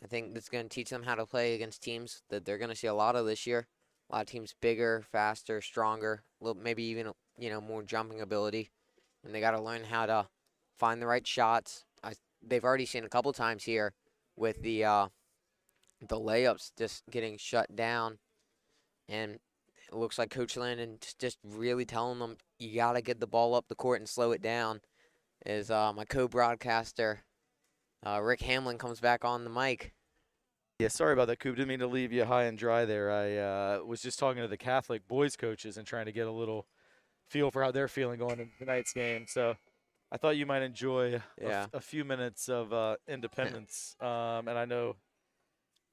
I think that's going to teach them how to play against teams that they're going to see a lot of this year. A lot of teams bigger, faster, stronger, maybe even more jumping ability, and they got to learn how to find the right shots. They've already seen a couple times here with the layups just getting shut down, and it looks like Coach Landon just really telling them you got to get the ball up the court and slow it down. As my co-broadcaster Rick Hamlin comes back on the mic. Yeah, sorry about that, Coop. Didn't mean to leave you high and dry there. I was just talking to the Catholic boys coaches and trying to get a little feel for how they're feeling going into tonight's game. So I thought you might enjoy a few minutes of independence. And I know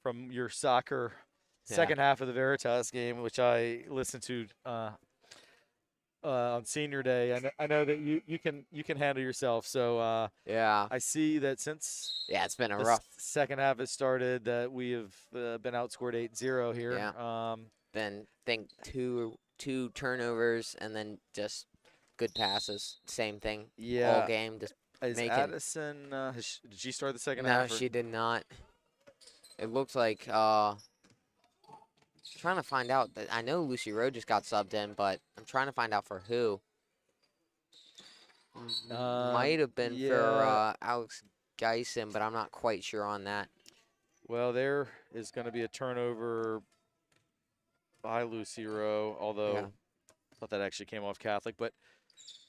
from your soccer second half of the Veritas game, which I listened to on senior day, I know that you can handle yourself. So I see that since it's been a rough second half has started that we have been outscored 8-0 here. Then think two turnovers and then just good passes. Same thing. All game. Just Addison did she start the second No, half? she did not. It looks like trying to find out. I know Lucy Rowe just got subbed in, but I'm trying to find out for who. Might have been for Alex Geisen, but I'm not quite sure on that. Well, there is going to be a turnover by Lucy Rowe, although I thought that actually came off Catholic. But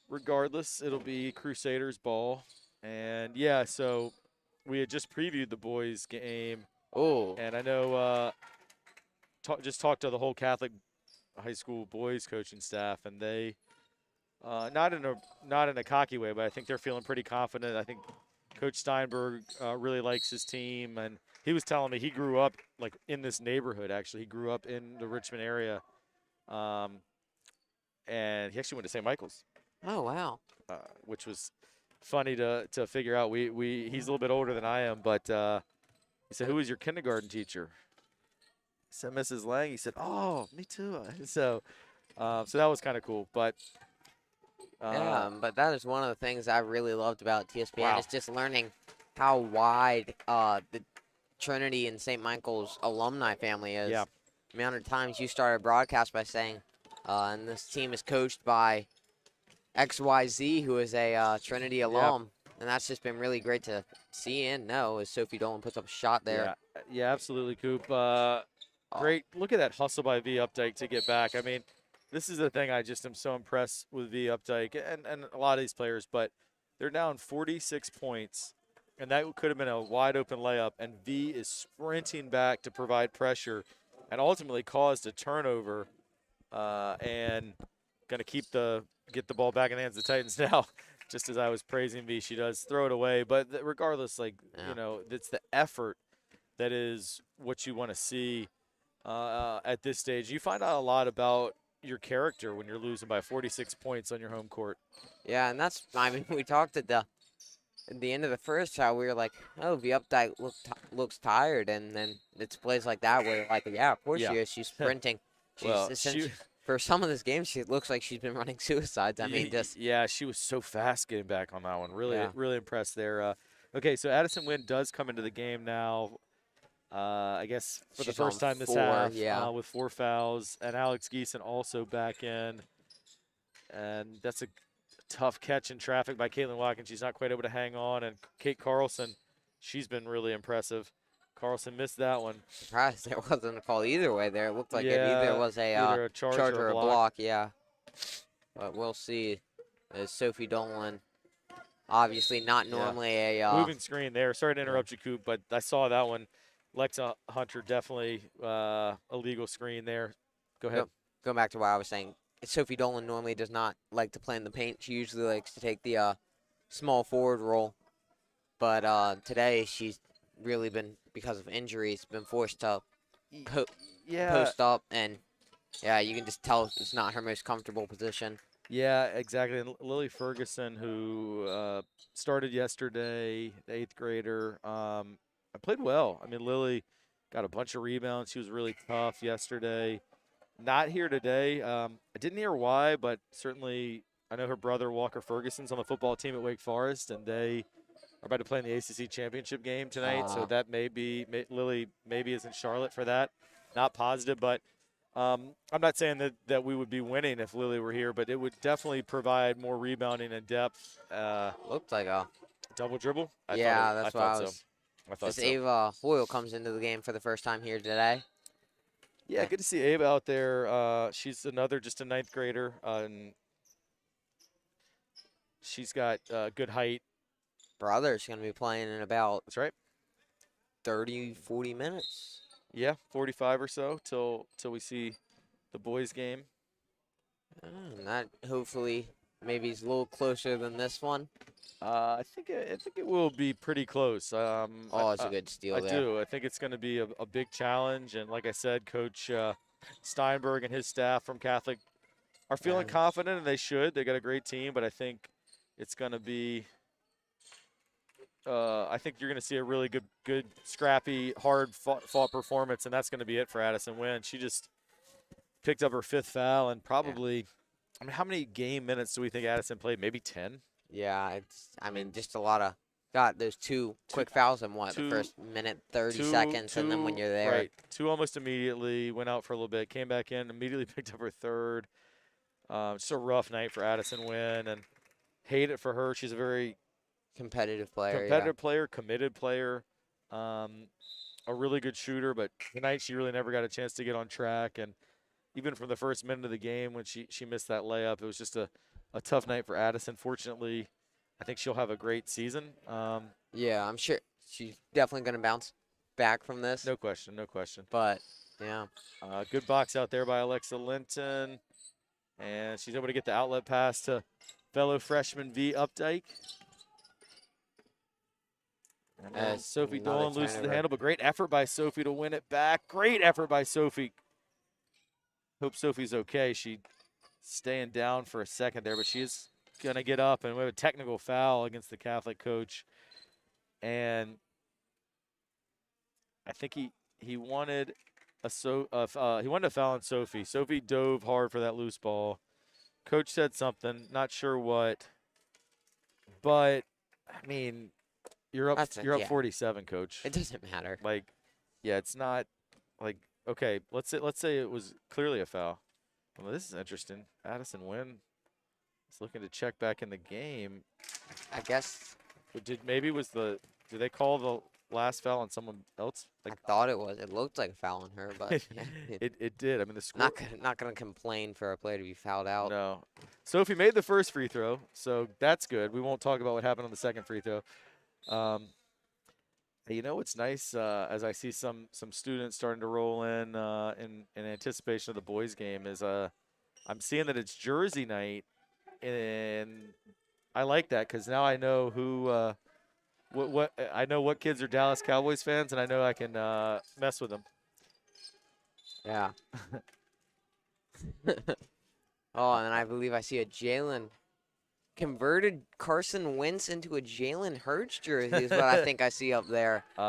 regardless, it'll be Crusaders ball. And, so we had just previewed the boys' game. Oh. And I know just talked to the whole Catholic high school boys coaching staff, and they not in a cocky way, but I think they're feeling pretty confident. I think Coach Steinberg really likes his team, and he was telling me he grew up like in this neighborhood. Actually, he grew up in the Richmond area, and he actually went to St. Michael's. Oh wow! Which was funny to figure out. He's a little bit older than I am, but he said, "Who was your kindergarten teacher?" I said, Mrs. Lang. He said, "Oh, me too." So that was kind of cool. But but that is one of the things I really loved about TSPN is just learning how wide the Trinity and St. Michael's alumni family is. Yeah. The amount of times you started a broadcast by saying, And this team is coached by XYZ, who is a Trinity alum. And that's just been really great to see and know as Sophie Dolan puts up a shot there. Yeah, absolutely, Coop. Oh, Great. Look at that hustle by V Updike to get back. I mean, this is the thing I just am so impressed with V Updike and a lot of these players, but they're down 46 points, and that could have been a wide open layup, and V is sprinting back to provide pressure and ultimately caused a turnover and going to get the ball back in the hands of the Titans now. Just as I was praising V, she does throw it away. But regardless, it's the effort that is what you want to see at this stage. You find out a lot about your character when you're losing by 46 points on your home court. Yeah, and that's, I mean, we talked at the end of the first half, we were like, oh, the updike looks tired, and then it's plays like that where, like, yeah, of course she is. She's sprinting. For some of this game, she looks like she's been running suicides. I mean, yeah, she was so fast getting back on that one. Really impressed there. Okay, so Addison Wynn does come into the game now. I guess for the first time this half, with 4 fouls, and Alex Geeson also back in, and that's a tough catch in traffic by Caitlin Watkins. She's not quite able to hang on, and Kate Carlson, she's been really impressive. Carlson missed that one. Surprised there wasn't a call either way there. It looked like it either was a charge or a block. Yeah. But we'll see. As Sophie Dolan, obviously not normally a moving screen there. Sorry to interrupt you, Coop, but I saw that one. Lexa Hunter definitely a legal screen there. Go ahead. Go back to what I was saying. Sophie Dolan normally does not like to play in the paint. She usually likes to take the small forward role. But today she's really been, because of injuries, been forced to post up. And, yeah, you can just tell it's not her most comfortable position. Yeah, exactly. And Lily Ferguson, who started yesterday, the 8th grader, I played well. I mean, Lily got a bunch of rebounds. She was really tough yesterday. Not here today. I didn't hear why, but certainly I know her brother Walker Ferguson's on the football team at Wake Forest, and they are about to play in the ACC championship game tonight. So that Lily maybe is in Charlotte for that. Not positive, but I'm not saying that we would be winning if Lily were here, but it would definitely provide more rebounding and depth. Looked like a double dribble. That's what I was. Ava Hoyle comes into the game for the first time here today. Yeah, good to see Ava out there. She's just a 9th grader, and she's got good height. Brother's going to be playing in about 30, 40 minutes. Yeah, 45 or so till we see the boys' game. And that hopefully maybe is a little closer than this one. I think it will be pretty close. It's a good steal I do. I think it's going to be a big challenge. And like I said, Coach Steinberg and his staff from Catholic are feeling confident, and they should. They got a great team, but I think it's going to be I think you're going to see a really good, scrappy, hard fought performance, and that's going to be it for Addison Wynn. She just picked up her 5th foul, and probably, I mean, how many game minutes do we think Addison played? Maybe 10? Yeah, just a lot of, got those two quick fouls in the first minute, 30 seconds, and then when you're there. Right, 2 almost immediately, went out for a little bit, came back in, immediately picked up her 3rd. Just a rough night for Addison Wynn, and hate it for her. She's a very competitive player, committed player, a really good shooter, but tonight she really never got a chance to get on track. And even from the first minute of the game when she missed that layup, it was just a tough night for Addison. Fortunately, I think she'll have a great season. Yeah, I'm sure she's definitely going to bounce back from this. No question. But, yeah. Good box out there by Alexa Linton. And she's able to get the outlet pass to fellow freshman V Updike. And Sophie Dolan loses the handle, but great effort by Sophie to win it back. Great effort by Sophie. Hope Sophie's okay. She staying down for a second there, but she is going to get up, and we have a technical foul against the Catholic coach. And I think he wanted a foul on Sophie. Sophie dove hard for that loose ball. Coach said something, not sure what, but I mean, you're up 47, Coach. It doesn't matter. It's not like, okay, let's say it was clearly a foul. Well, this is interesting. Addison Wynn is looking to check back in the game. I guess But did they call the last foul on someone else? I thought it was. It looked like a foul on her, but yeah, it did. I mean, the score. not gonna complain for a player to be fouled out. No. Sophie made the first free throw, so that's good. We won't talk about what happened on the second free throw. You know what's nice, as I see some students starting to roll in anticipation of the boys game is I'm seeing that it's Jersey night, and I like that because now I know who what I know what kids are Dallas Cowboys fans, and I know I can mess with them. Yeah. Oh, and I believe I see a Jalen converted Carson Wentz into a Jalen Hurts jersey is what I think I see up there. He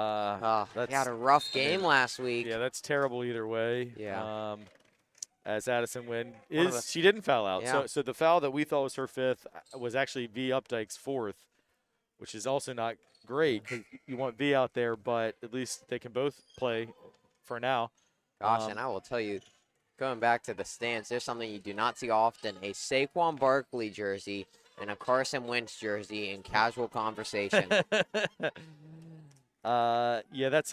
had a rough game last week. Yeah, that's terrible either way. Yeah. As Addison Wynn she didn't foul out. Yeah. So the foul that we thought was her fifth was actually V Updike's fourth, which is also not great because you want V out there, but at least they can both play for now. Gosh, and I will tell you, going back to the stance, there's something you do not see often: a Saquon Barkley jersey and a Carson Wentz jersey in casual conversation. Yeah, that's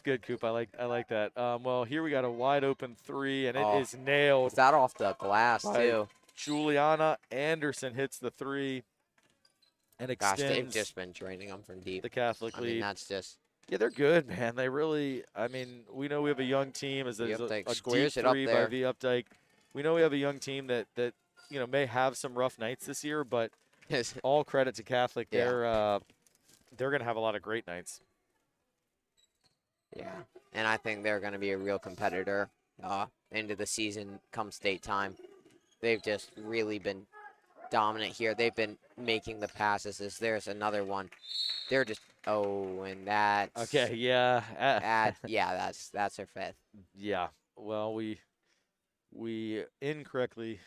good, Coop. I like that. Well, here we got a wide open three, and it is nailed. Was that off the glass too? Juliana Anderson hits the three, and extends. Gosh, they've just been draining them from deep. The Catholic lead. I mean, that's just. Yeah, they're good, man. They really. I mean, we know we have a young team. As a squares deep it up three there by V Updike. We know we have a young team that may have some rough nights this year, but all credit to Catholic. Yeah. They're going to have a lot of great nights. Yeah, and I think they're going to be a real competitor into the season come state time. They've just really been dominant here. They've been making the passes. There's another one. They're just and that's okay. Yeah. That's their fifth. Yeah. Well, we incorrectly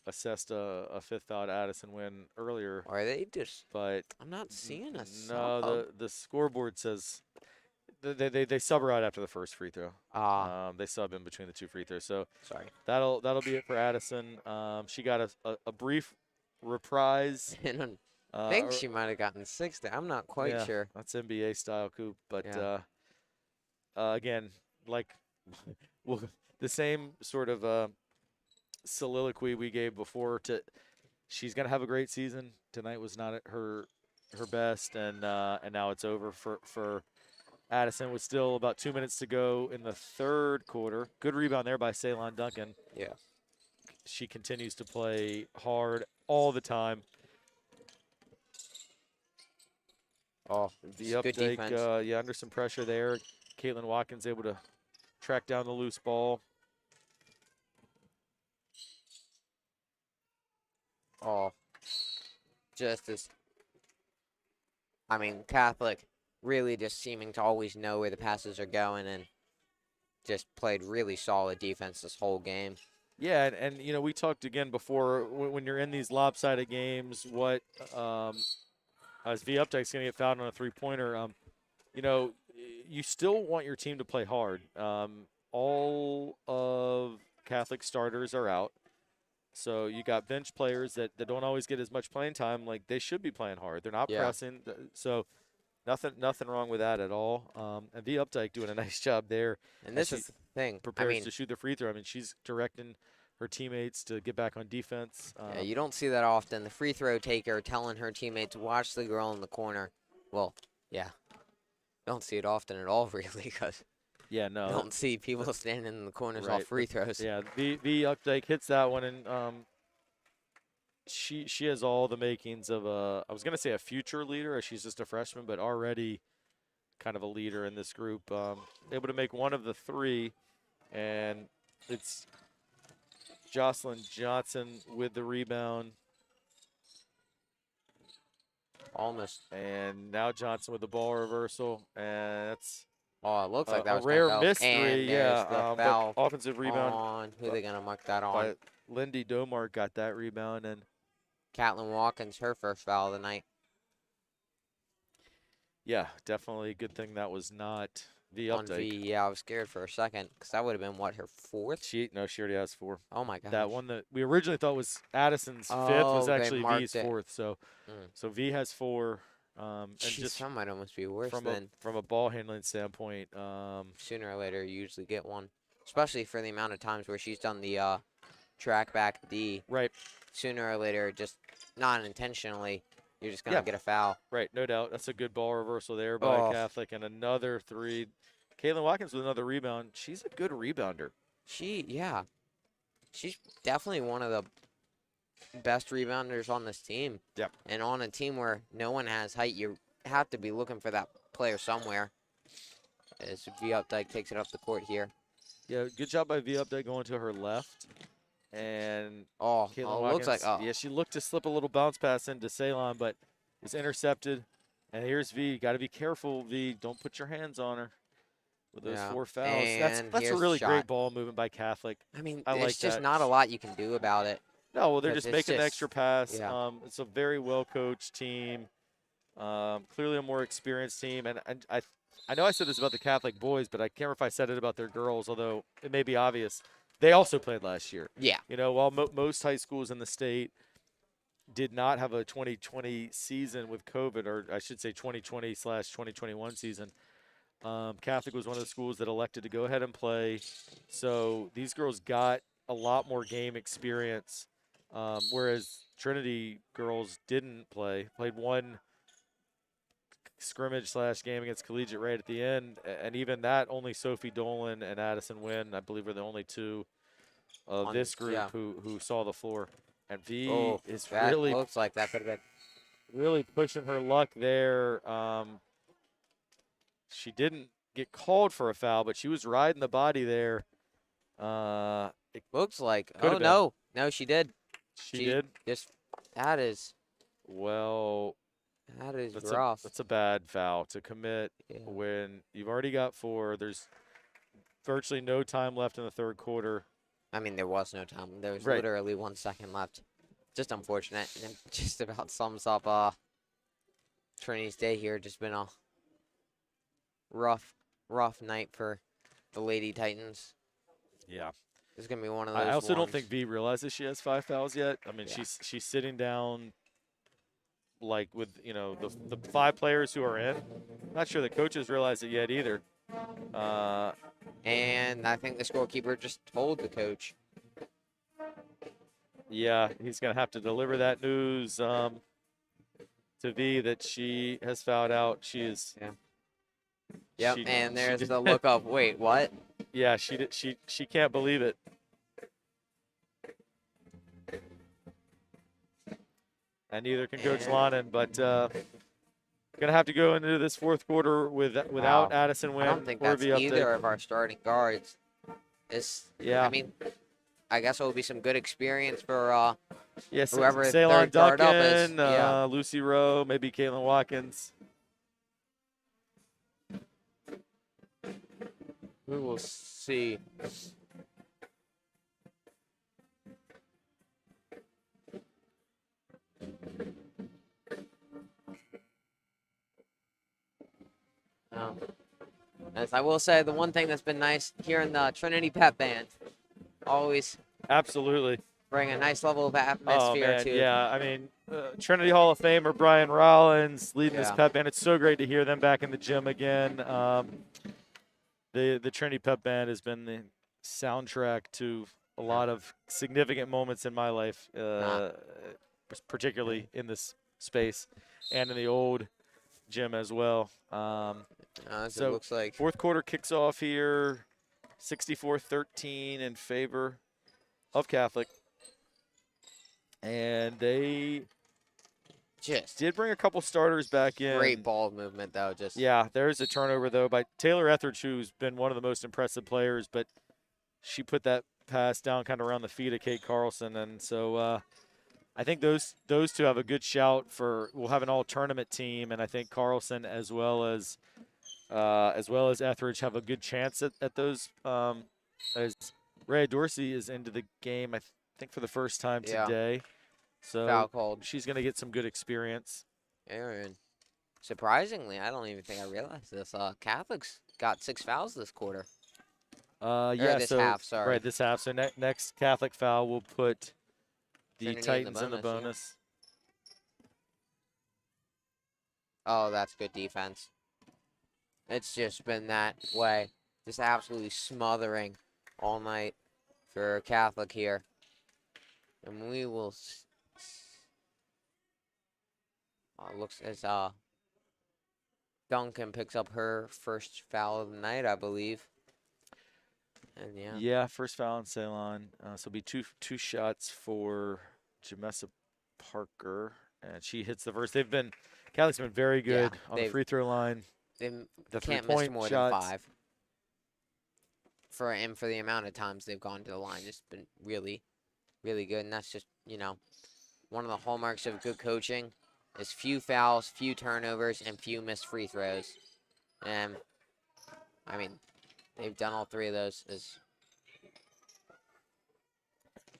assessed a fifth foul to Addison Wynn earlier. Or are they just? But I'm not seeing a sub. No, the scoreboard says they sub her out after the first free throw. They sub in between the two free throws. So sorry. That'll be it for Addison. She got a brief reprise. I think she might have gotten 60. I'm not quite sure. That's NBA style, Coop. But again, like the same sort of soliloquy we gave before. She's gonna have a great season. Tonight was not at her best, and now it's over for Addison. With still about 2 minutes to go in the third quarter. Good rebound there by Ceylon Duncan. Yeah. She continues to play hard all the time. The good defense. Under some pressure there. Caitlin Watkins able to track down the loose ball. Catholic really just seeming to always know where the passes are going and just played really solid defense this whole game. Yeah, and we talked again before when you're in these lopsided games, what as V Updike's going to get fouled on a three-pointer, you still want your team to play hard. All of Catholic starters are out. So you got bench players that don't always get as much playing time. Like, they should be playing hard. They're not pressing. So nothing wrong with that at all. And V Updike doing a nice job there. And this is the thing. Prepares to shoot the free throw. I mean, she's directing her teammates to get back on defense. Yeah, you don't see that often. The free throw taker telling her teammates, watch the girl in the corner. Well, yeah. Don't see it often at all, really, because you don't see people standing in the corners off free throws. Yeah, V Updike hits that one, and she has all the makings of I was going to say a future leader, as she's just a freshman, but already kind of a leader in this group. Able to make one of the three, and it's Jocelyn Johnson with the rebound. Almost. And now Johnson with the ball reversal, and that's it looks like that was a rare go. miss And three. the foul offensive rebound. On. Who are they going to mark that on? But Lindy Domart got that rebound, and Caitlin Watkins, her first foul of the night. Yeah, definitely a good thing that was not V on Updike. V. Yeah, I was scared for a second because that would have been, what, her fourth? She already has 4. Oh, my gosh. That one that we originally thought was Addison's 5th was Oh, they actually marked V's it. 4th. So V has 4. And Jeez, just that might almost be worse from than a ball handling standpoint, sooner or later you usually get one, especially for the amount of times where she's done the track back D. right, Sooner or later, just not intentionally, you're just gonna Yeah. get a foul. right, no doubt. That's a good ball reversal there by Oh. Catholic, and another 3. Caitlin Watkins with another rebound. She's a good rebounder. Yeah, she's definitely one of the best rebounders on this team. Yep. And on a team where no one has height, you have to be looking for that player somewhere. As V Updike takes it up the court here. Yeah, good job by V Updike going to her left. And Oh, Caitlin it Watkins, looks like, oh. yeah, she looked to slip a little bounce pass into Ceylon, but was intercepted. And here's V. Got to be careful, V. Don't put your hands on her with those Yeah. 4 fouls. And That's a here's really the great shot. ball movement by Catholic. I mean, I there's like just that. not a lot you can do about it. No, well, they're 'Cause just it's making the just- extra pass. yeah. It's a very well-coached team. Clearly a more experienced team. And I know I said this about the Catholic boys, but I can't remember if I said it about their girls, although it may be obvious. They also played last year. Yeah. You know, while most high schools in the state did not have a 2020 season with COVID, or I should say 2020/2021 season, Catholic was one of the schools that elected to go ahead and play. So these girls got a lot more game experience, whereas Trinity girls didn't play. Played one scrimmage/game against Collegiate right at the end, and even that, only Sophie Dolan and Addison Wynn, I believe, are the only 2 of this group yeah. who saw the floor. And V is that really looks like that could have been. really pushing her luck there. She didn't get called for a foul, but she was riding the body there. It Looks like. Could Oh, have been. no. No, she did. She did. That is Well, rough. that's a bad foul to commit Yeah. when you've already got 4. There's virtually no time left in the 3rd quarter. I mean, there was no time. There was Right. literally 1 second left. Just unfortunate. And it just about sums up Trinity's day here. Just been a rough night for the Lady Titans. Yeah. It's going to be one of those I also don't ones. think V realizes she has 5 fouls yet. I mean, Yeah. she's sitting down like with, the 5 players who are in. Not sure the coaches realize it yet either. And I think the scorekeeper just told the coach. Yeah, he's going to have to deliver that news to V that she has fouled out. She is. Yeah. Yep, she- and she there's did- the look of, wait, what? Yeah, she can't believe it. And neither can Coach And- Lonan, but gonna have to go into this 4th quarter without Wow. Addison I Wynn don't think or that's V Updike. either of our starting guards. Yeah. I mean, I guess it will be some good experience for Yes, whoever Ceylon third guard up is, Duncan, yeah. Lucy Rowe, maybe Caitlin Watkins. we will see. As I will say, the one thing that's been nice here in the Trinity Pep Band, always Absolutely. bring a nice level of Oh, atmosphere man, to. yeah. I mean, Trinity Hall of Famer Brian Rollins leading this Yeah. pep band. It's so great to hear them back in the gym again. The Trinity Pep Band has been the soundtrack to a lot of significant moments in my life, particularly in this space and in the old gym as well. As So, it looks like. 4th quarter kicks off here, 64-13 in favor of Catholic. And they Just did bring a couple starters back in. great ball movement, though. Just Yeah, there's a turnover, though, by Taylor Etheridge, who's been one of the most impressive players, but she put that pass down kind of around the feet of Kate Carlson. And so I think those 2 have a good shout for – we'll have an all-tournament team, and I think Carlson as well as Etheridge have a good chance at those. As Rhea Dorsey is into the game, I think, for the first time Yeah. today. So foul called. she's going to get some good experience. Aaron. Surprisingly, I don't even think I realized this. Catholics got 6 fouls this quarter. Yeah, this so half, sorry. right, this half. So next Catholic foul will put the Trinity Titans in the yeah. bonus. Oh, that's good defense. It's just been that way. Just absolutely smothering all night for Catholic here. And we will. Looks as Duncan picks up her first foul of the night, I believe. And yeah. Yeah, first foul on Ceylon. So it'll be two shots for Jamessa Parker, and she hits the first. Catholic's been very good on the free throw line. They The can't miss 3-point more shots. than 5. For the amount of times they've gone to the line, it's been really, really good. And that's just, one of the hallmarks of good coaching is few fouls, few turnovers, and few missed free throws. And, I mean, they've done all 3 of those.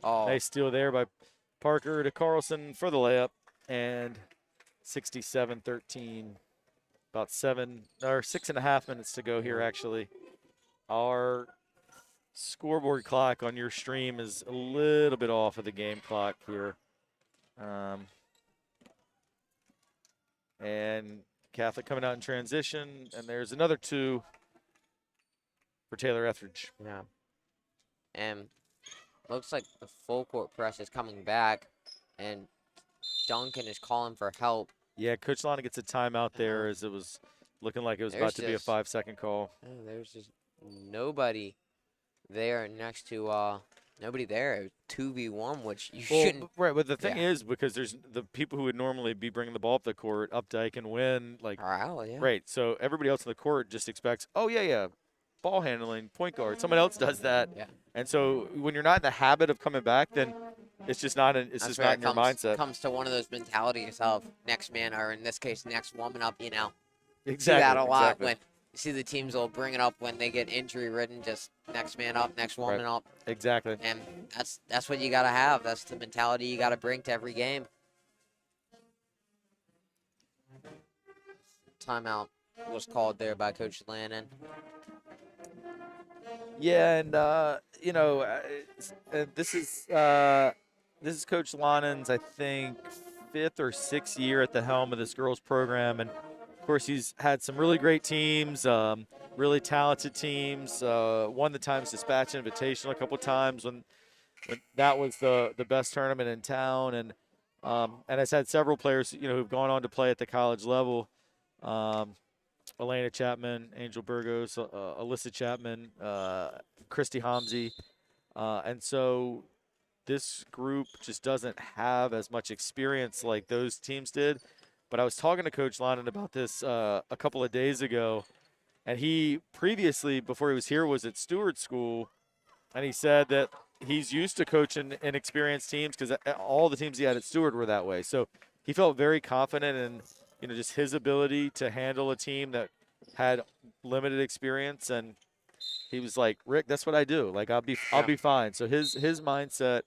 Nice steal there by Parker to Carlson for the layup, and 67-13. About 6.5 minutes to go here, actually. Our scoreboard clock on your stream is a little bit off of the game clock here. And Catholic coming out in transition, and there's another 2 for Taylor Etheridge. Yeah. And looks like the full court press is coming back, and Duncan is calling for help. Yeah, Coach Lana gets a timeout there as it was looking like it was about to be a 5-second call. There's just nobody there next to nobody there. 2v1, which you shouldn't. Right, but the thing is, because there's the people who would normally be bringing the ball up the court, Updike and Wynn, right. So everybody else in the court just expects, ball handling, point guard. Someone else does that. Yeah. And so when you're not in the habit of coming back, then it's just not in your mindset. Comes to one of those mentalities of next man, or in this case, next woman up. Exactly. See that a lot when you see the teams will bring it up when they get injury ridden. Just next man up, next woman up. Exactly. And that's what you gotta have. That's the mentality you gotta bring to every game. Timeout was called there by Coach Lannon. Yeah, and this is Coach Lannon's, I think, 5th or 6th year at the helm of this girls program, and of course he's had some really great teams, really talented teams. Won the Times Dispatch Invitational a couple times when that was the best tournament in town, and has had several players who've gone on to play at the college level. Elena Chapman, Angel Burgos, Alyssa Chapman, Christy Homsey. And so this group just doesn't have as much experience like those teams did. But I was talking to Coach Lannon about this a couple of days ago. And he previously, before he was here, was at Stewart School. And he said that he's used to coaching inexperienced teams because all the teams he had at Stewart were that way. So he felt very confident in just his ability to handle a team that had limited experience, and he was like, "Rick, that's what I do. Like, I'll be fine." So his mindset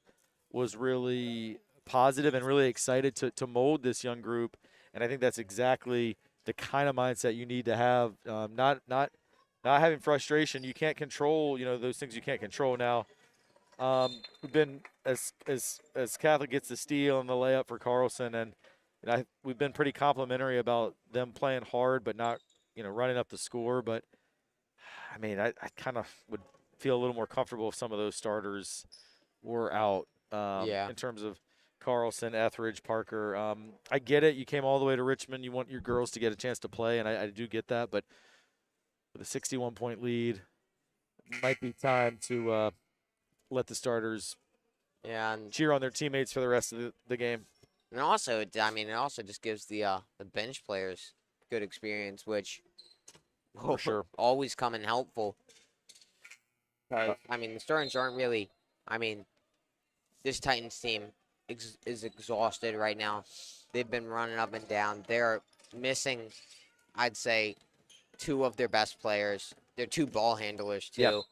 was really positive and really excited to mold this young group, and I think that's exactly the kind of mindset you need to have. Not having frustration. You can't control those things you can't control. Now, we've been as Catholic gets the steal and the layup for Carlson, and we've been pretty complimentary about them playing hard, but not, running up the score. But, I mean, I kind of would feel a little more comfortable if some of those starters were out in terms of Carlson, Etheridge, Parker. I get it. You came all the way to Richmond. You want your girls to get a chance to play, and I do get that. But with a 61-point lead, it might be time to let the starters cheer on their teammates for the rest of the game. And also, it also just gives the bench players good experience, which for sure always come in helpful. The starters aren't really. This Titans team is exhausted right now. They've been running up and down. They're missing, I'd say, 2 of their best players. They're 2 ball handlers too. Yep.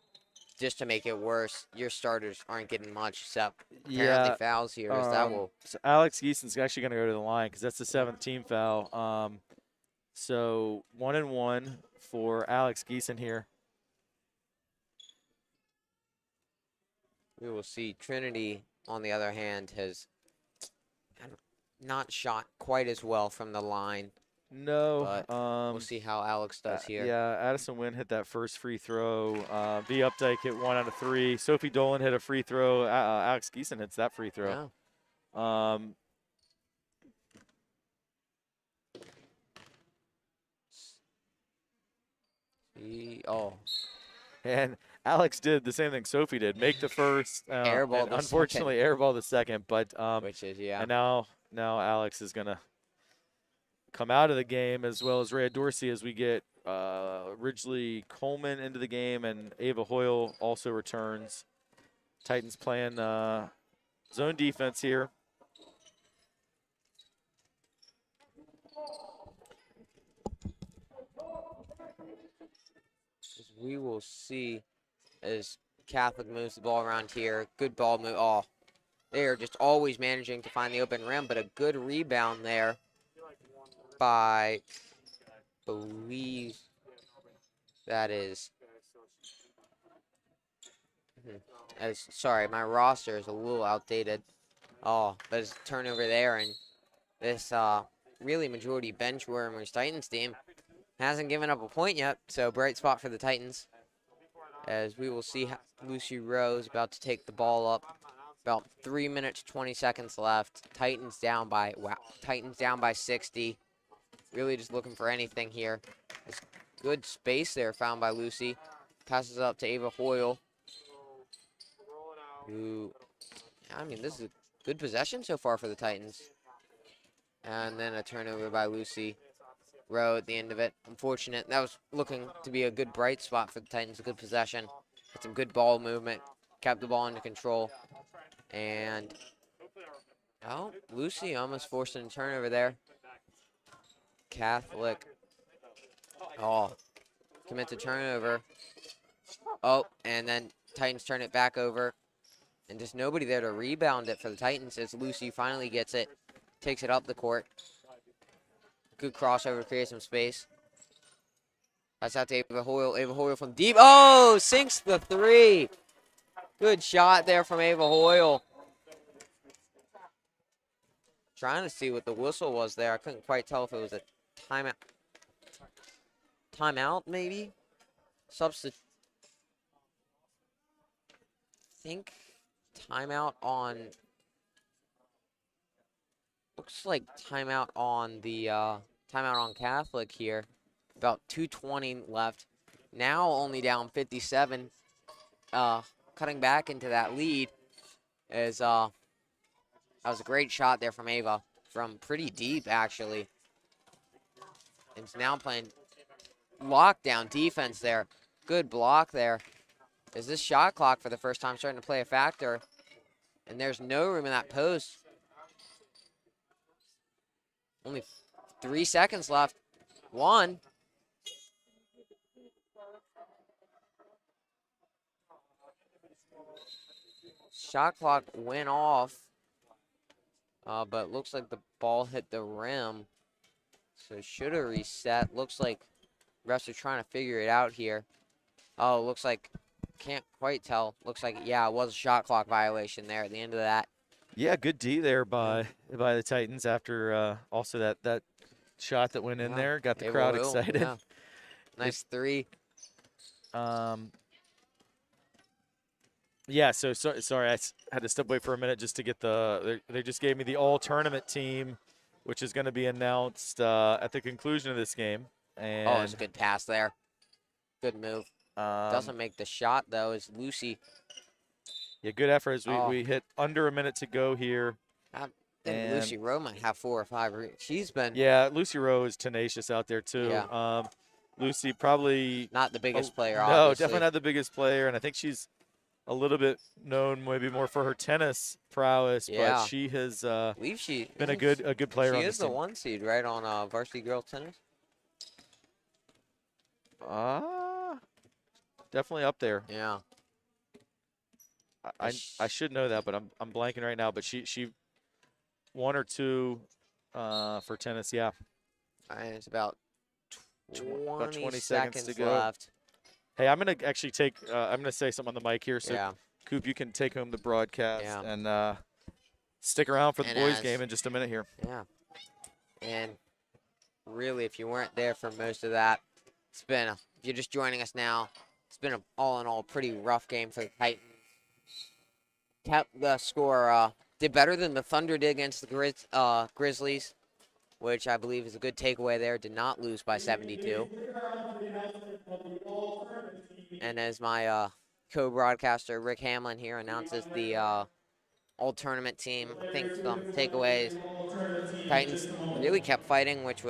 Just to make it worse, your starters aren't getting much except apparently fouls here. So Alex Geeson's actually going to go to the line because that's the 7th team foul. So 1-1 for Alex Geeson here. We will see. Trinity, on the other hand, has not shot quite as well from the line, No. but we'll see how Alex does here. Yeah, Addison Wynn hit that first free throw. V. Updike hit 1 out of 3. Sophie Dolan hit a free throw. Alex Geeson hits that free throw. Yeah. And Alex did the same thing Sophie did. Make the first. Airball and the unfortunately, airball the second. But which is, yeah. And now Alex is going to come out of the game, as well as Rhea Dorsey, as we get Ridgely Coleman into the game, and Ava Hoyle also returns. Titans playing zone defense here. We will see as Catholic moves the ball around here. Good ball move. Oh, they are just always managing to find the open rim, but a good rebound there by, believe that is. Sorry, my roster is a little outdated. Oh, but it's a turnover there, and this really majority bench warmers Titans team hasn't given up a point yet, so bright spot for the Titans. As we will see Lucy Rose about to take the ball up. About 3 minutes, 20 seconds left. Titans down by 60. Really just looking for anything here. There's good space there found by Lucy. Passes up to Ava Hoyle. Who, I mean, this is a good possession so far for the Titans. And then a turnover by Lucy Rowe at the end of it. Unfortunate. That was looking to be a good bright spot for the Titans. A good possession. Had some good ball movement. Kept the ball under control. And, oh, Lucy almost forced a turnover there. Catholic. Oh, commits a turnover. Oh, and then Titans turn it back over. And just nobody there to rebound it for the Titans as Lucy finally gets it. Takes it up the court. Good crossover, create some space. That's out to Ava Hoyle. Ava Hoyle from deep. Oh, sinks the three. Good shot there from Ava Hoyle. Trying to see what the whistle was there. I couldn't quite tell if it was a timeout. Timeout, maybe? Substitute. I think timeout on. Looks like timeout on the timeout on Catholic here. About 2:20 left. Now only down 57. Cutting back into that lead is that was a great shot there from Ava, from pretty deep actually. And it's now playing lockdown defense there. Good block there. Is this shot clock for the first time starting to play a factor? And there's no room in that post. Only 3 seconds left. 1. Shot clock went off. But looks like the ball hit the rim. So should have reset. Looks like refs are trying to figure it out here. Oh, looks like, can't quite tell. Looks like, yeah, it was a shot clock violation there at the end of that. Yeah, good D there by the Titans after also that shot that went in there. Got the crowd excited. Yeah. Nice three. Yeah, sorry, I had to step away for a minute just to get they just gave me the all-tournament team, which is going to be announced at the conclusion of this game. And oh, it's a good pass there. Good move. Doesn't make the shot, though, is Lucy. Yeah, good effort as we hit under a minute to go here. I think Lucy Rowe might have 4 or 5. She's been. Yeah, Lucy Rowe is tenacious out there, too. Yeah. Lucy probably. Not the biggest player, no, obviously. definitely not the biggest player, and I think she's a little bit known maybe more for her tennis prowess, but she has been a good player on this team. She is the 1 seed, right, on Varsity Girls Tennis? Definitely up there. Yeah. I should know that, but I'm blanking right now. But she 1 or 2 for tennis, yeah. And it's about About 20 seconds to go. left. Hey, I'm going to actually I'm going to say something on the mic here. So, Yeah. Coop, you can take home the broadcast Yeah. and stick around for the And boys' as- game in just a minute here. Yeah. And really, if you weren't there for most of that, if you're just joining us now, it's been all in all pretty rough game for the Titans. Kept the score, did better than the Thunder did against the Grizzlies, which I believe is a good takeaway there. Did not lose by 72. And as my co-broadcaster Rick Hamlin here announces the all-tournament team, I think some takeaways. Titans really kept fighting, which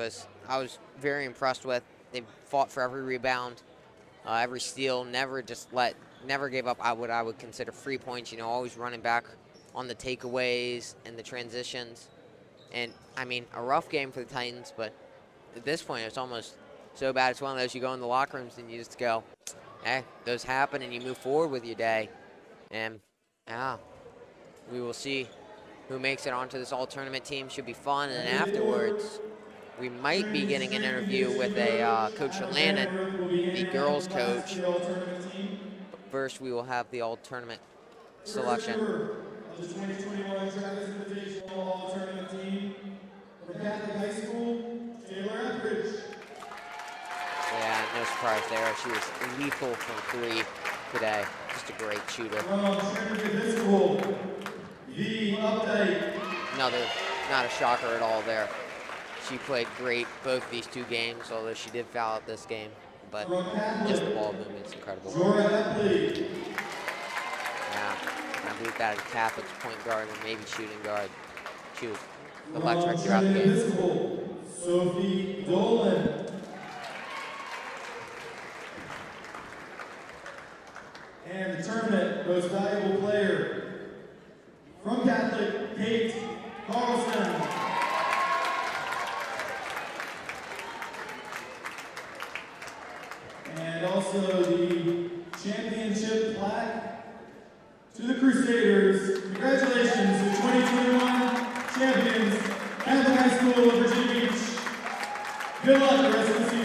I was very impressed with. They fought for every rebound, every steal, never gave up what I would consider free points, always running back on the takeaways and the transitions. And, I mean, a rough game for the Titans, but at this point it's almost so bad. It's one of those you go in the locker rooms and you just go, hey, those happen, and you move forward with your day. And, we will see who makes it onto this all-tournament team. Should be fun. And afterwards, we might be getting an interview with Coach Landon, the girls' coach. But first, we will have the all-tournament selection. Of the 2021 Travis Invitational All-Tournament Team from Catholic High School, Taylor Etheridge. Yeah, no surprise there. She was lethal from three today. Just a great shooter. From Trinity High School, the update. Not a shocker at all there. She played great both these two games, although she did foul out this game. But just the ball movement's incredible. Yeah, I believe that is Catholic's point guard and maybe shooting guard. She was electric throughout the game. Sophie Dolan. And the tournament most valuable player from Catholic, Kate Carlson. And also the championship plaque to the Crusaders. Congratulations to 2021 champions, Catholic High School of Virginia Beach. Good luck the rest of the season.